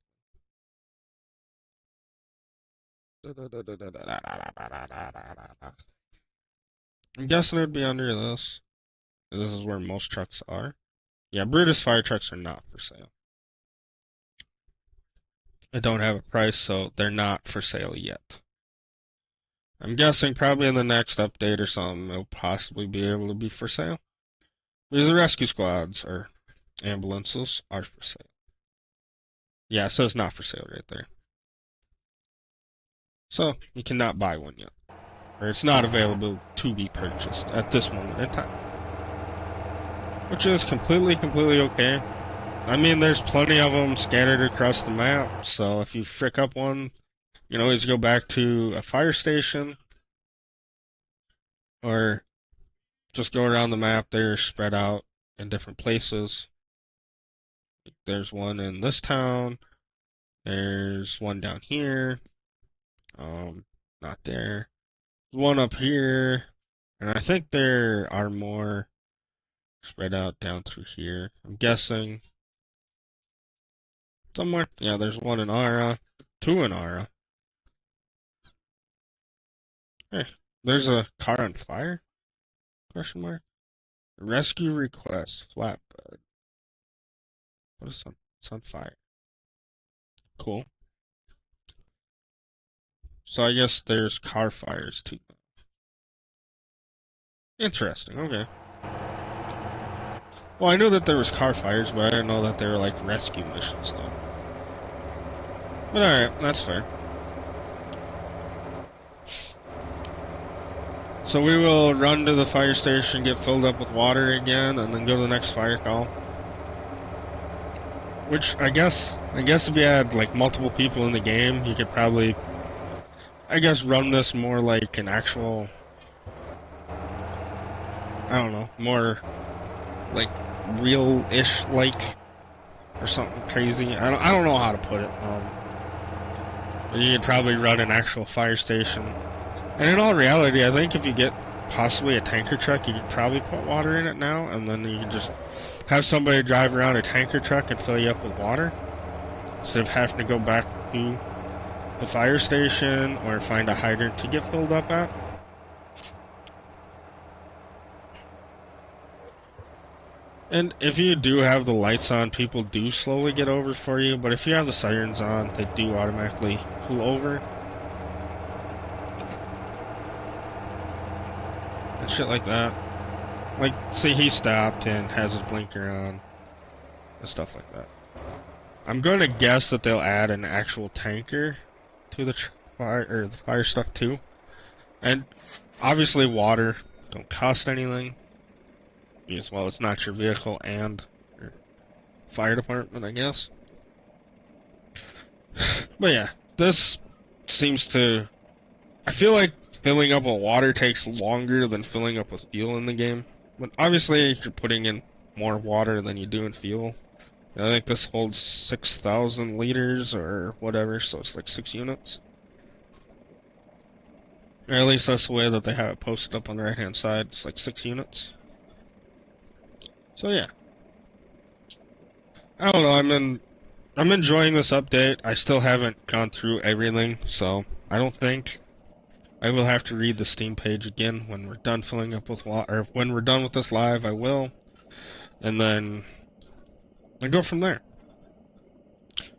[SPEAKER 1] I'm guessing it would be under this. This is where most trucks are. Yeah, Brutus fire trucks are not for sale. I don't have a price, so they're not for sale yet. I'm guessing probably in the next update or something, they'll possibly be able to be for sale. Because the rescue squads or ambulances are for sale. Yeah, it says not for sale right there. So, you cannot buy one yet. Or it's not available to be purchased at this moment in time. Which is completely okay. I mean, there's plenty of them scattered across the map, so if you frick up one, you can always go back to a fire station, or just go around the map. They're spread out in different places. There's one in this town, there's one down here, not there, one up here, and I think there are more spread out down through here. I'm guessing somewhere. Yeah, there's one in Ara, two in Ara. Hey, there's a car on fire? Question mark. Rescue request, flatbed. What is on? It's on fire. Cool. So I guess there's car fires too. Interesting, okay. Well, I knew that there was car fires, but I didn't know that they were like rescue missions though. But alright, that's fair. So we will run to the fire station, get filled up with water again, and then go to the next fire call. Which I guess if you had like multiple people in the game, you could probably, I guess, run this more like an actual, I don't know, more like real-ish like, or something crazy. I don't know how to put it. But you could probably run an actual fire station And in all reality, I think if you get possibly a tanker truck, you could probably put water in it now, and then you can just have somebody drive around a tanker truck and fill you up with water, instead of having to go back to the fire station or find a hydrant to get filled up at. And if you do have the lights on, people do slowly get over for you, but if you have the sirens on, they do automatically pull over. And shit like that. Like, see, he stopped and has his blinker on. And stuff like that. I'm going to guess that they'll add an actual tanker to the fire stuff too. And obviously water don't cost anything. As well, it's not your vehicle and your fire department, I guess. But yeah, this seems to... I feel like filling up with water takes longer than filling up with fuel in the game. But obviously, you're putting in more water than you do in fuel. I think this holds 6,000 liters or whatever, so it's like 6 units. Or at least that's the way that they have it posted up on the right-hand side. It's like 6 units. So yeah. I don't know, I'm enjoying this update. I still haven't gone through everything, so I don't think I will have to read the Steam page again when we're done filling up with water, or when we're done with this live, I will. And then I go from there.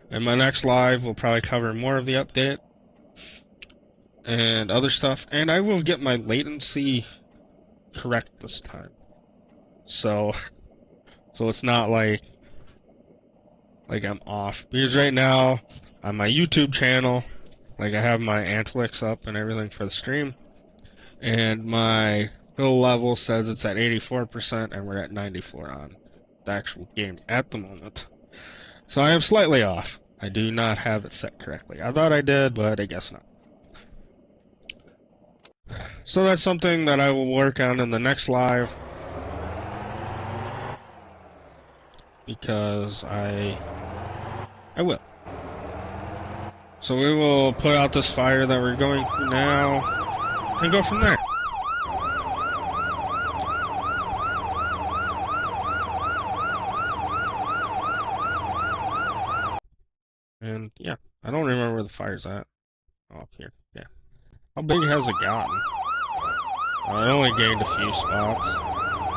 [SPEAKER 1] And my next live will probably cover more of the update and other stuff, and I will get my latency correct this time. So it's not like I'm off. Because right now, on my YouTube channel, like I have my Antlix up and everything for the stream, and my fill level says it's at 84%, and we're at 94 on the actual game at the moment. So I am slightly off. I do not have it set correctly. I thought I did, but I guess not. So that's something that I will work on in the next live, because I will. So we will put out this fire that we're going through now and go from there. And yeah, I don't remember where the fire's at. Oh, up here. Yeah. How big has it gotten? It only gained a few spots.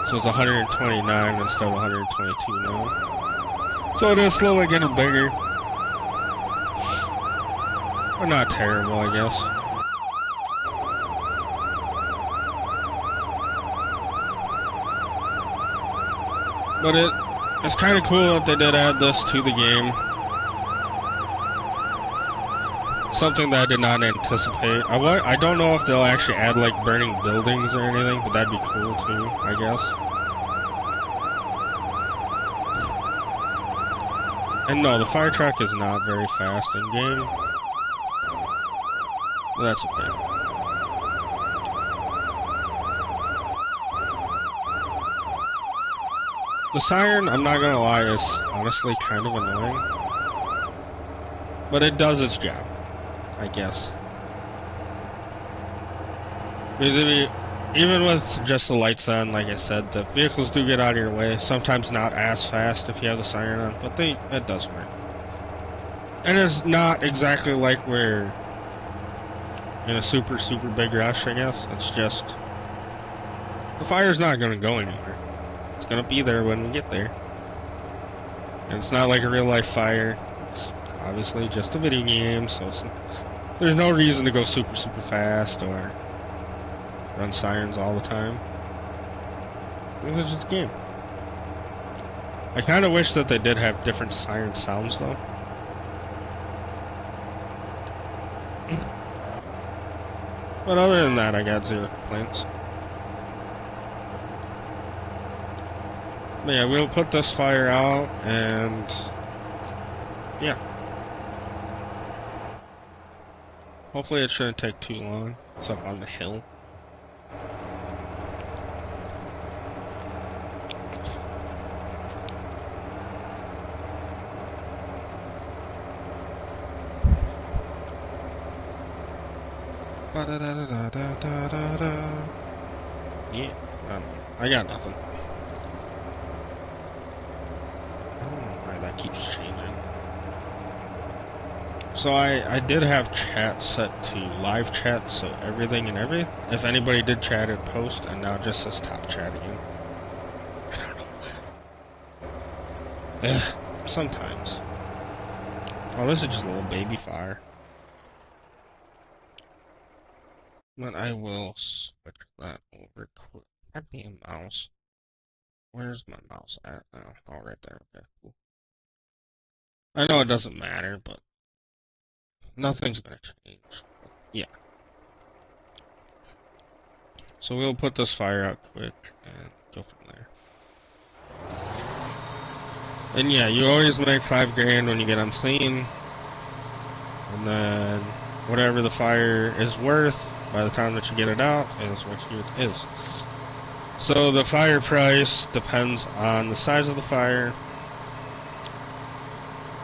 [SPEAKER 1] So it's 129 instead of 122 now. So it is slowly getting bigger. But not terrible, I guess. But it's kind of cool that they did add this to the game. Something that I did not anticipate. I don't know if they'll actually add like burning buildings or anything, but that'd be cool too, I guess. And no, the fire truck is not very fast in game. But that's okay. The siren, I'm not gonna lie, is honestly kind of annoying. But it does its job, I guess. Because even with just the lights on, like I said, the vehicles do get out of your way. Sometimes not as fast if you have the siren on, but it does work. And it's not exactly like we're in a super, super big rush, I guess. It's just, the fire's not going to go anywhere. It's going to be there when we get there. And it's not like a real life fire. It's obviously just a video game, so there's no reason to go super, super fast or run sirens all the time. This is just a game. I kind of wish that they did have different siren sounds, though. But other than that, I got zero complaints. But yeah, we'll put this fire out, and yeah. Hopefully it shouldn't take too long. It's up on the hill. Ba-da-da-da-da-da-da-da. Yeah, I don't know. I got nothing. I don't know why that keeps changing. So I did have chat set to live chat, so everything and everything. If anybody did chat, it post, and now it just says top chat again. I don't know. Ugh, sometimes. Oh, this is just a little baby fire. But I will switch that over quick. Goddamn mouse. Where's my mouse at now? Oh, right there. Okay, cool. I know it doesn't matter, but nothing's gonna change. But yeah. So we'll put this fire out quick and go from there. And yeah, you always make 5 grand when you get unseen. And then whatever the fire is worth by the time that you get it out is what it is. So the fire price depends on the size of the fire.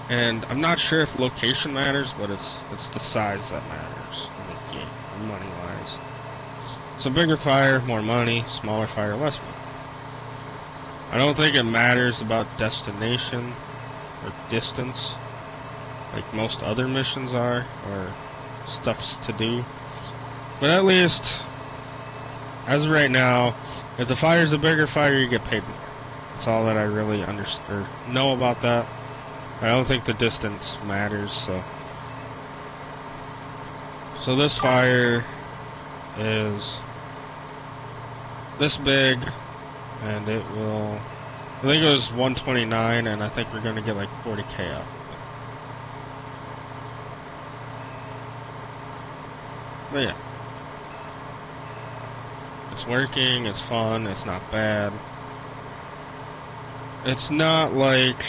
[SPEAKER 1] And I'm not sure if location matters, but it's the size that matters in the game, money-wise. So bigger fire, more money. Smaller fire, less money. I don't think it matters about destination or distance, like most other missions are, or stuffs to do. But at least, as of right now, if the fire's a bigger fire, you get paid more. That's all that I really understand or know about that. I don't think the distance matters, so this fire is this big, and it will, I think it was 129, and I think we're going to get like 40k off of it. But yeah. It's working, it's fun, it's not bad. It's not like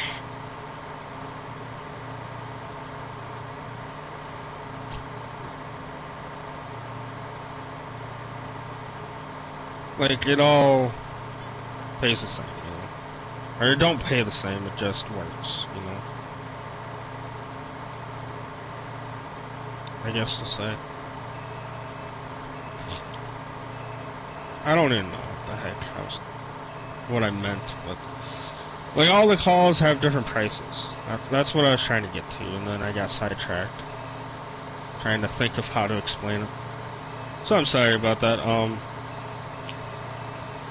[SPEAKER 1] it all pays the same, you know? Or it don't pay the same, it just works, you know? I guess to say. I don't even know what the heck what I meant, but like all the calls have different prices. That's what I was trying to get to, and then I got sidetracked trying to think of how to explain it. So I'm sorry about that.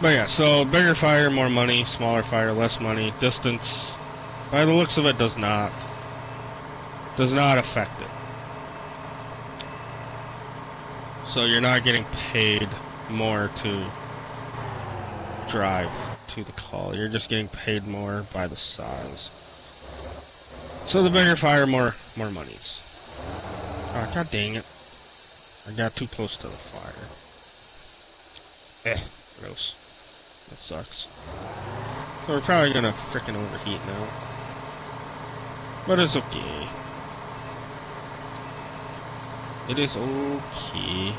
[SPEAKER 1] But yeah, so bigger fire, more money. Smaller fire, less money. Distance, by the looks of it, does not affect it. So you're not getting paid more to drive to the call. You're just getting paid more by the size. So the bigger fire, more monies. Oh, god dang it. I got too close to the fire. Gross. That sucks. So we're probably gonna frickin' overheat now. But it's okay. It is okay.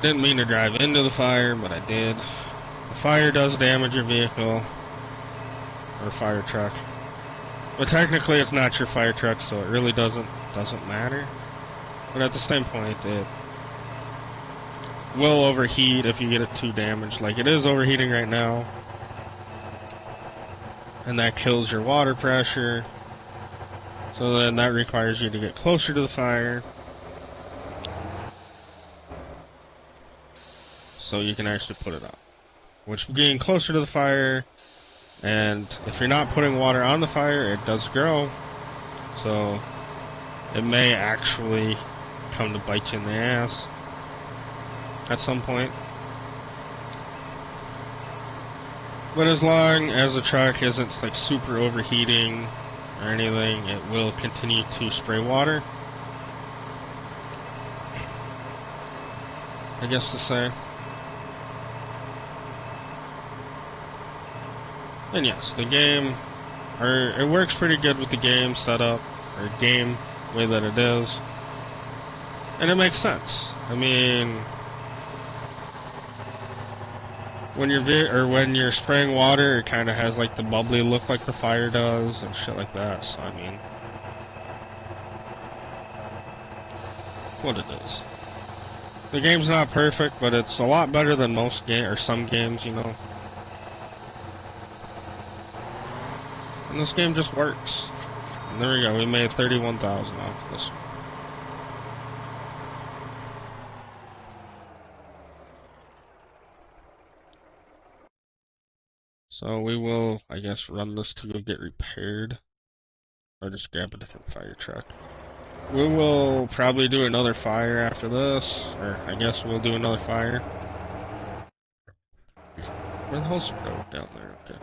[SPEAKER 1] Didn't mean to drive into the fire, but I did. The fire does damage your vehicle. Or fire truck. But technically it's not your fire truck, so it really doesn't matter. But at the same point, it will overheat if you get it too damaged. Like it is overheating right now. And that kills your water pressure. So then that requires you to get closer to the fire. So you can actually put it out. Which, getting closer to the fire, and if you're not putting water on the fire, it does grow. So it may actually come to bite you in the ass at some point. But as long as the truck isn't like super overheating or anything, it will continue to spray water, I guess to say. And yes, the game, it works pretty good with the game setup, or game way that it is. And it makes sense. I mean, when you're spraying water, it kind of has like the bubbly look like the fire does and shit like that. So I mean, what it is. The game's not perfect, but it's a lot better than most or some games, you know. And this game just works. And there we go, we made 31,000 off this one. So we will, I guess, run this to go get repaired. Or just grab a different fire truck. We will probably do another fire after this. Or I guess we'll do another fire. Where the hell's the road down there? Okay.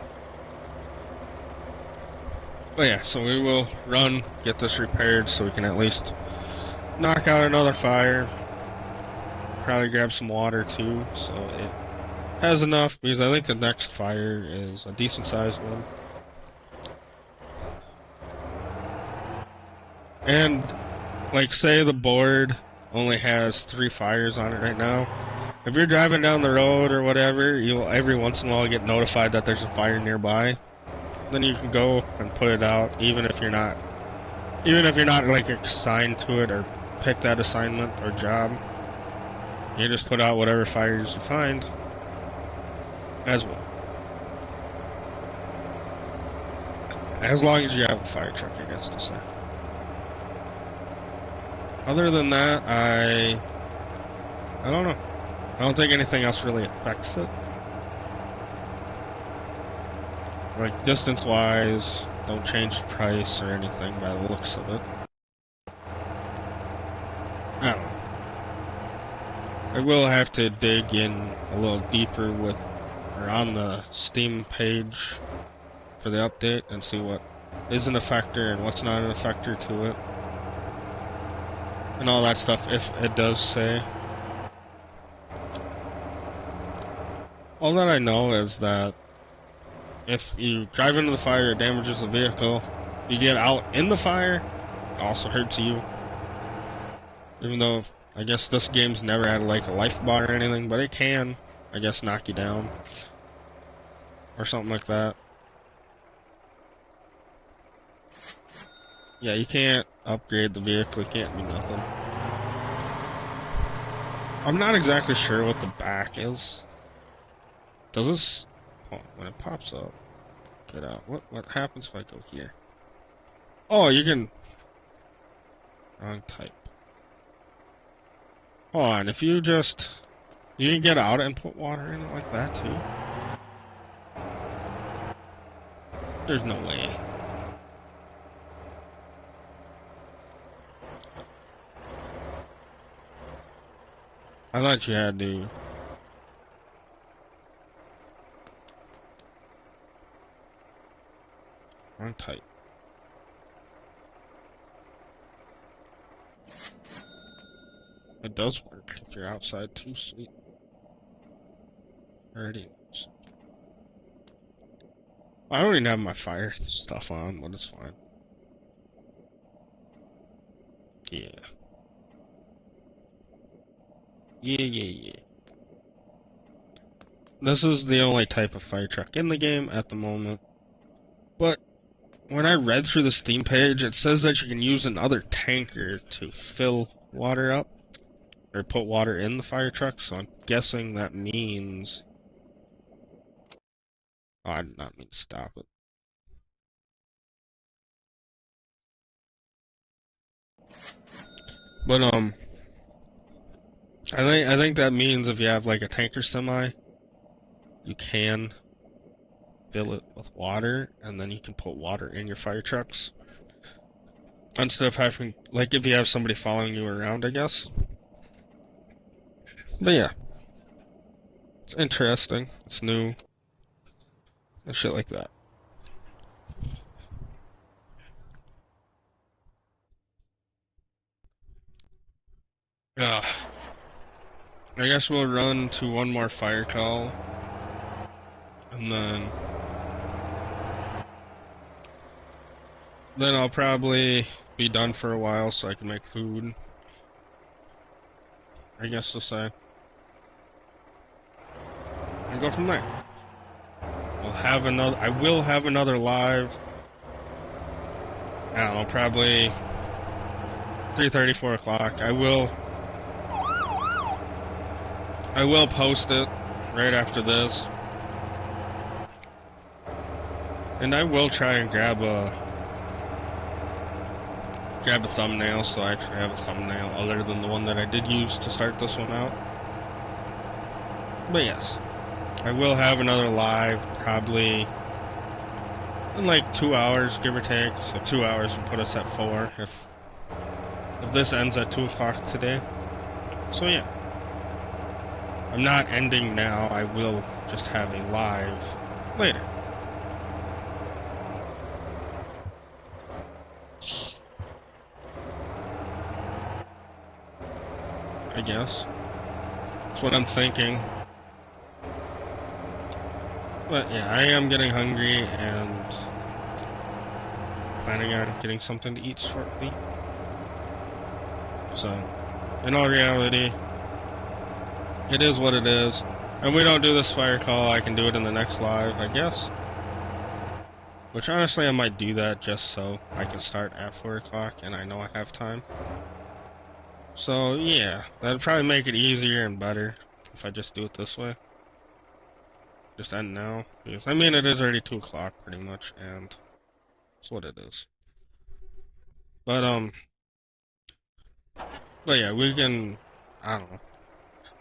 [SPEAKER 1] But yeah, so we will run, get this repaired so we can at least knock out another fire. Probably grab some water too, so it has enough, because I think the next fire is a decent sized one. And, like, say the board only has 3 fires on it right now. If you're driving down the road or whatever, you'll every once in a while get notified that there's a fire nearby. Then you can go and put it out, even if you're not like assigned to it or pick that assignment or job. You just put out whatever fires you find as well. As long as you have a fire truck, I guess to say. Other than that, I don't know. I don't think anything else really affects it. Like, distance-wise, don't change the price or anything by the looks of it. I don't know. I will have to dig in a little deeper on the Steam page for the update and see what is an effector and what's not an effector to it. And all that stuff, if it does say. All that I know is that if you drive into the fire, it damages the vehicle. You get out in the fire, it also hurts you. Even though, I guess this game's never had like a life bar or anything, but it can, I guess, knock you down. Or something like that. Yeah, you can't upgrade the vehicle, you can't do nothing. I'm not exactly sure what the back is. Does this... Oh, when it pops up, get out. What happens if I go here? Oh, you can... Wrong type. Hold on, if you just... You can get out and put water in it like that, too? There's no way. I thought you had to... Wrong type. It does work if you're outside too, sweet. Already is. I don't even have my fire stuff on, but it's fine. Yeah. Yeah. This is the only type of fire truck in the game at the moment. But when I read through the Steam page, it says that you can use another tanker to fill water up. Or put water in the fire truck, so I'm guessing that means... Oh, I did not mean to stop it. But, I think that means if you have, like, a tanker semi, you can fill it with water, and then you can put water in your fire trucks. Instead of having, like, if you have somebody following you around, I guess. But yeah. It's interesting. It's new. And shit like that. I guess we'll run to one more fire call. And then I'll probably be done for a while so I can make food. I guess to say. And go from there. I will have another live. I don't know, probably 3:30, 4 o'clock. I will I will post it right after this. And I will try and grab a thumbnail, so I actually have a thumbnail other than the one that I did use to start this one out. But yes, I will have another live probably in like 2 hours, give or take. So 2 hours will put us at 4 if this ends at 2 o'clock today. So yeah, I'm not ending now. I will just have a live later. I guess that's what I'm thinking. But yeah, I am getting hungry and planning on getting something to eat shortly. So, in all reality, it is what it is. And we don't do this fire call, I can do it in the next live, I guess. Which honestly, I might do that just so I can start at 4 o'clock and I know I have time. So yeah, that'd probably make it easier and better if I just do it this way. Just end now. Because, I mean, it is already 2 o'clock pretty much, and that's what it is. But yeah, we can, I don't know.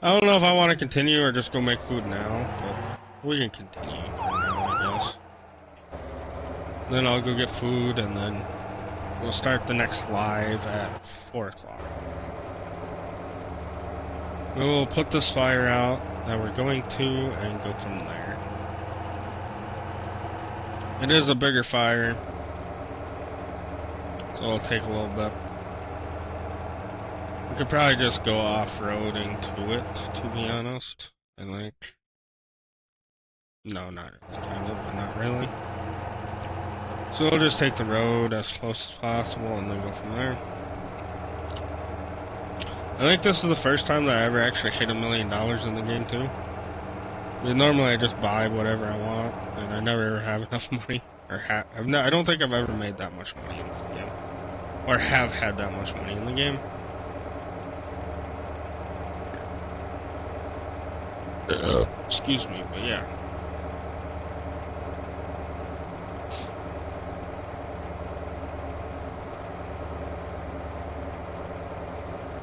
[SPEAKER 1] I don't know if I want to continue or just go make food now, but we can continue for now, I guess. Then I'll go get food, and then we'll start the next live at 4 o'clock. We'll put this fire out that we're going to and go from there. It is a bigger fire, so it'll take a little bit. We could probably just go off-roading to it, to be honest, I think. No, not really, kind of, but not really. So we'll just take the road as close as possible and then go from there. I think this is the first time that I ever actually hit $1 million in the game, too. I mean, normally I just buy whatever I want, and I never ever have enough money. Or I don't think I've ever made that much money in the game. Or have had that much money in the game. Excuse me, but yeah.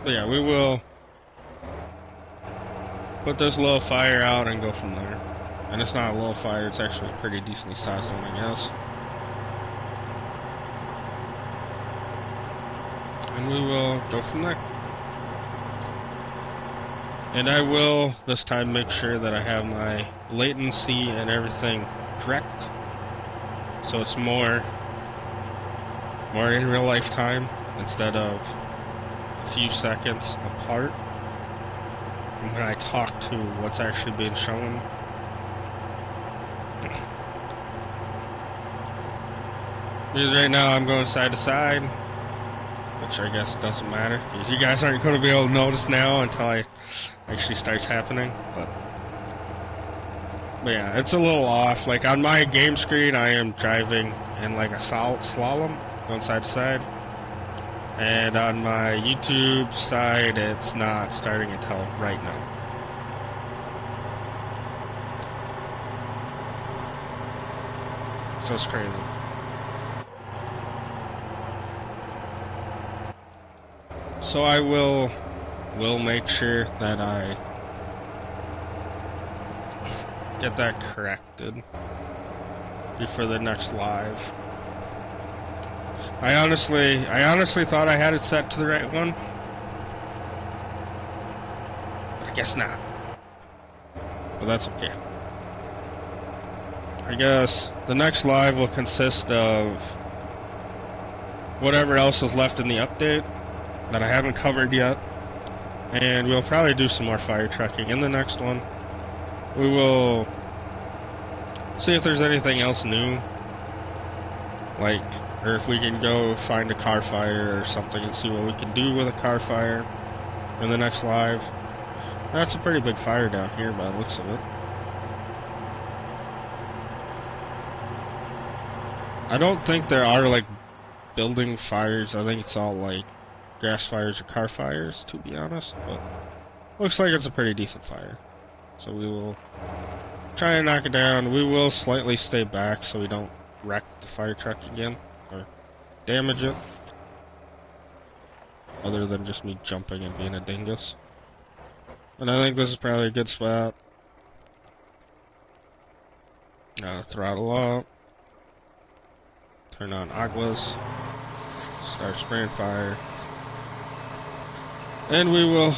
[SPEAKER 1] But yeah, we will put this little fire out and go from there. And it's not a little fire, it's actually a pretty decently sized one, I guess. And we will go from there. And I will, this time, make sure that I have my latency and everything correct. So it's more in real life time instead of a few seconds apart. And when I talk to what's actually being shown. Because right now I'm going side to side, which I guess doesn't matter. You guys aren't going to be able to notice now until it actually starts happening. But yeah, it's a little off. Like on my game screen, I am driving in like a slalom, going side to side. And on my YouTube side, it's not starting until right now. So it's crazy. So I will make sure that I get that corrected before the next live. I honestly thought I had it set to the right one. But I guess not. But that's okay. I guess the next live will consist of whatever else is left in the update that I haven't covered yet. And we'll probably do some more fire trucking in the next one. We will see if there's anything else new. Like, or if we can go find a car fire or something and see what we can do with a car fire in the next live. That's a pretty big fire down here by the looks of it. I don't think there are, like, building fires. I think it's all, like, grass fires or car fires, to be honest, but Looks like it's a pretty decent fire. So we will try and knock it down. We will slightly stay back so we don't wreck the fire truck again or damage it. Other than just me jumping and being a dingus. And I think this is probably a good spot. Throttle up. Turn on aguas. Start spraying fire. And we will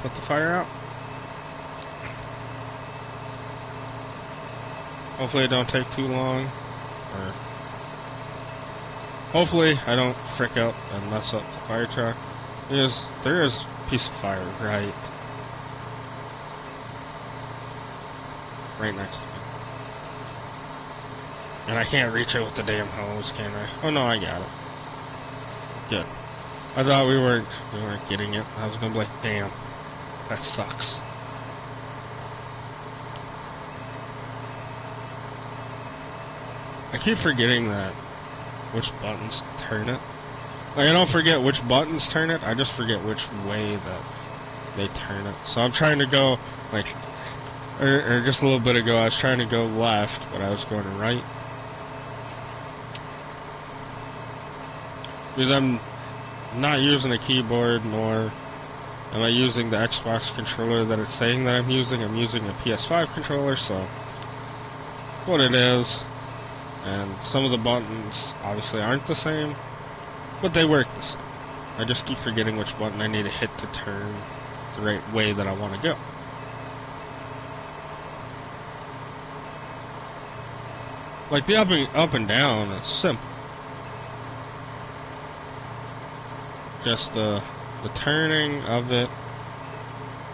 [SPEAKER 1] put the fire out. Hopefully it don't take too long. Or hopefully I don't frick up and mess up the fire truck. Because there is a piece of fire right next to me. And I can't reach it with the damn hose, can I? Oh no, I got it. Good. I thought we weren't getting it. I was gonna be like, damn, that sucks. I keep forgetting that which buttons turn it. Like, I don't forget which buttons turn it, I just forget which way that they turn it. So I'm trying to go, like, or just a little bit ago, I was trying to go left, but I was going right. Because I'm not using a keyboard, nor am I using the Xbox controller that it's saying that I'm using. I'm using a PS5 controller, so what it is. And some of the buttons obviously aren't the same, but they work the same. I just keep forgetting which button I need to hit to turn the right way that I want to go. Like the up and down is simple. Just the turning of it,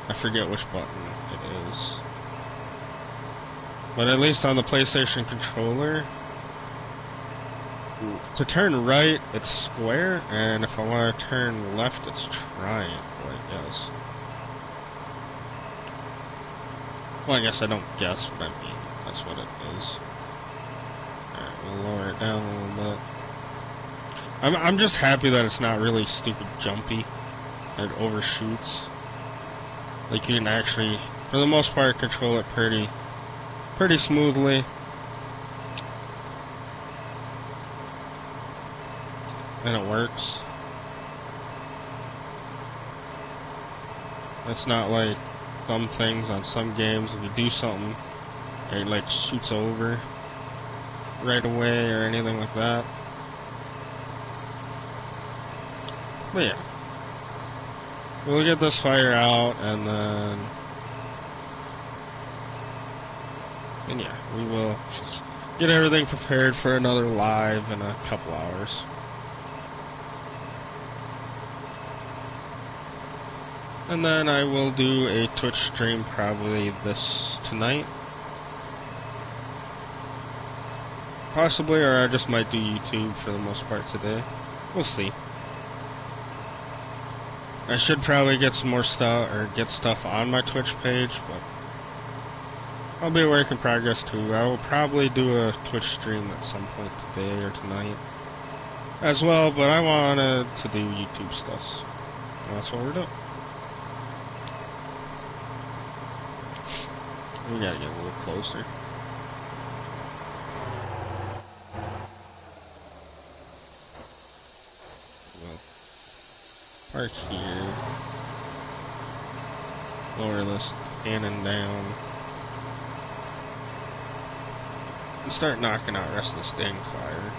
[SPEAKER 1] I forget which button it is. But at least on the PlayStation controller, to turn right, it's square, and if I want to turn left, it's triangle, I guess. Well, I guess I don't guess what I mean. That's what it is. Alright, we'll lower it down a little bit. I'm just happy that it's not really stupid jumpy. It overshoots. Like, you can actually, for the most part, control it pretty smoothly. And it works. It's not like some things on some games, if you do something, it like shoots over right away or anything like that. But yeah, we'll get this fire out, and yeah, we will get everything prepared for another live in a couple hours. And then I will do a Twitch stream probably tonight. Possibly, or I just might do YouTube for the most part today. We'll see. I should probably get some more stuff, or get stuff on my Twitch page, but I'll be a work in progress too. I will probably do a Twitch stream at some point today or tonight as well, but I wanted to do YouTube stuff. And that's what we're doing. We gotta get a little closer. Park here. Lower this cannon down. And start knocking out the rest of this dang fire.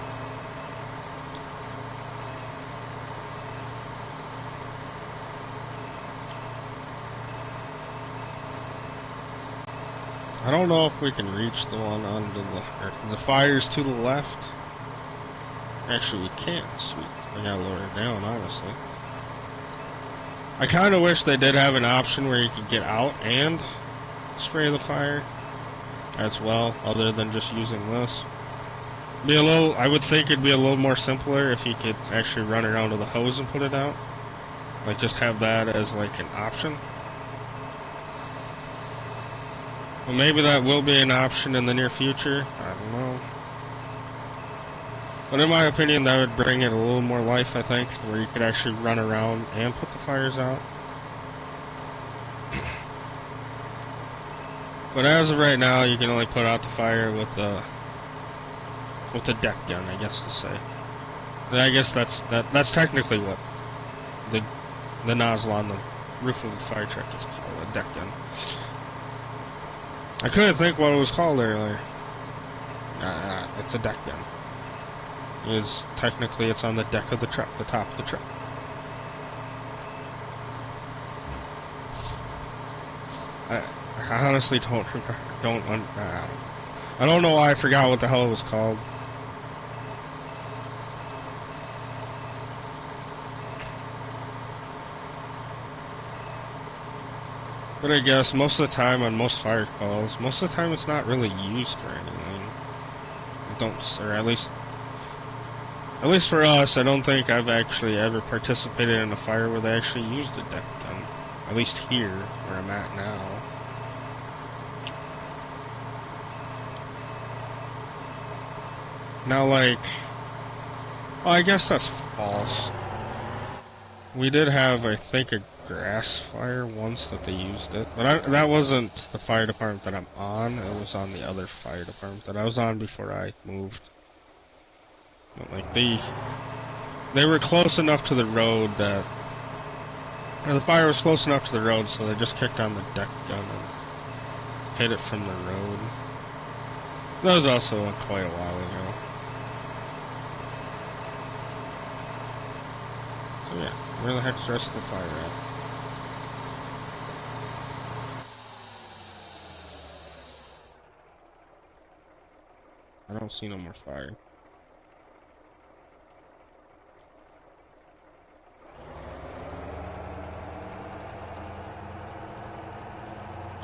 [SPEAKER 1] I don't know if we can reach the one on the fires to the left. Actually, we can't. Sweet. I gotta lower it down, honestly. I kind of wish they did have an option where you could get out and spray the fire as well, other than just using this. I would think it'd be a little more simpler if you could actually run around with a hose and put it out. Like, just have that as like an option. Well, maybe that will be an option in the near future. I don't know. But in my opinion, that would bring it a little more life, I think, where you could actually run around and put the fires out. But as of right now, you can only put out the fire with the deck gun, I guess to say. And I guess that's technically what the nozzle on the roof of the fire truck is called, a deck gun. I couldn't think what it was called earlier. It's a deck gun. Technically it's on the deck of the truck, the top of the truck. I honestly don't I don't know why I forgot what the hell it was called. But I guess most of the time on most fire calls, most of the time it's not really used for anything. Or at least for us, I don't think I've actually ever participated in a fire where they actually used a deck gun. At least here, where I'm at now. Now, like, well, I guess that's false. We did have, I think, a grass fire once that they used it, but that wasn't the fire department that I'm on. It was on the other fire department that I was on before I moved. But, like, they were close enough to the road that, or the fire was close enough to the road, so they just kicked on the deck gun and hit it from the road. That was also quite a while ago. So yeah, where the heck's the rest of the fire at? I don't see no more fire.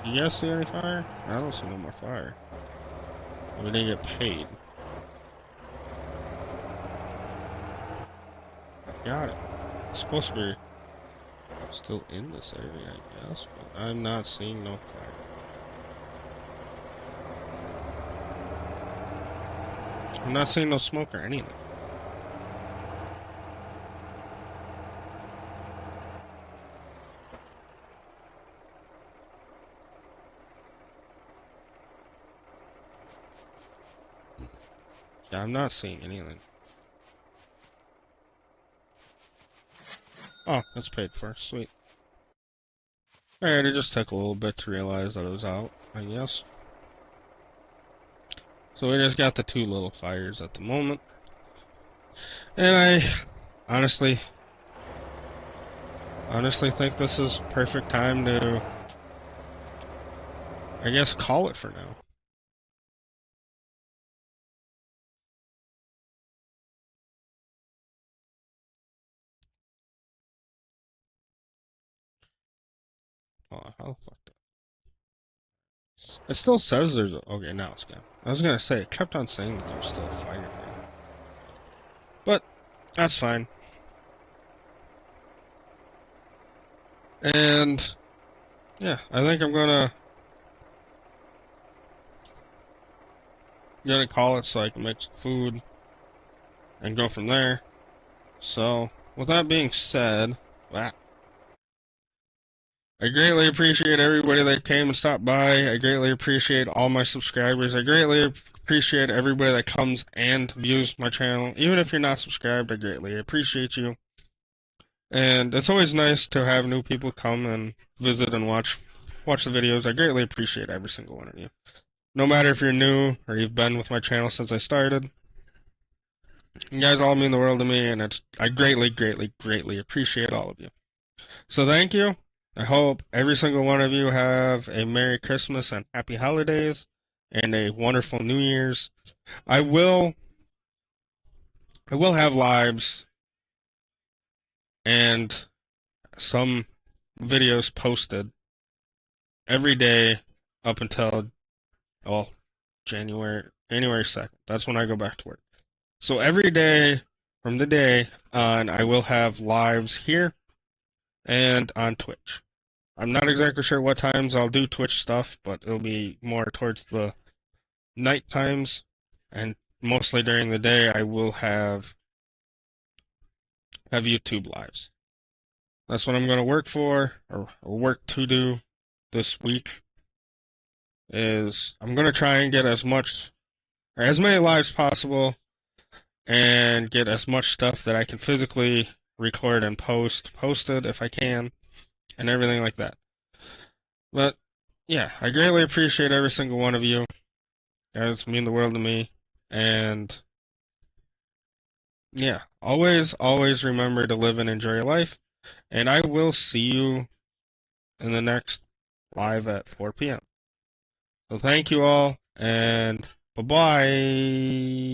[SPEAKER 1] Do you guys see any fire? I don't see no more fire. We didn't get paid. Got it. It's supposed to be still in this area, I guess, but I'm not seeing no fire. I'm not seeing no smoke or anything. Yeah, I'm not seeing anything. Oh, it's paid for. Sweet. Alright, it just took a little bit to realize that it was out, I guess. So we just got the two little fires at the moment. And I honestly think this is perfect time to, I guess, call it for now. Oh, how the fuck? It still says there's a... Okay, now it's gone. I was gonna say, it kept on saying that there's still a fire there. But, that's fine. And, yeah, I think I'm gonna call it so I can make some food and go from there. So, with that being said, I greatly appreciate everybody that came and stopped by. I greatly appreciate all my subscribers. I greatly appreciate everybody that comes and views my channel. Even if you're not subscribed, I greatly appreciate you. And it's always nice to have new people come and visit and watch the videos. I greatly appreciate every single one of you. No matter if you're new or you've been with my channel since I started. You guys all mean the world to me, and I greatly, greatly, greatly appreciate all of you. So thank you. I hope every single one of you have a Merry Christmas and Happy Holidays and a wonderful New Year's. I will have lives and some videos posted every day up until, well, January 2nd. That's when I go back to work. So every day from the day on, I will have lives here and on Twitch. I'm not exactly sure what times I'll do Twitch stuff, but it'll be more towards the night times, and mostly during the day I will have YouTube lives. That's what I'm going to work for, or work to do this week. is I'm gonna try and get as many lives possible, and get as much stuff that I can physically record and posted if I can, and everything like that. But yeah, I greatly appreciate every single one of you. Guys mean the world to me. And yeah, always remember to live and enjoy your life. And I will see you in the next live at 4 p.m. So thank you all, and bye bye.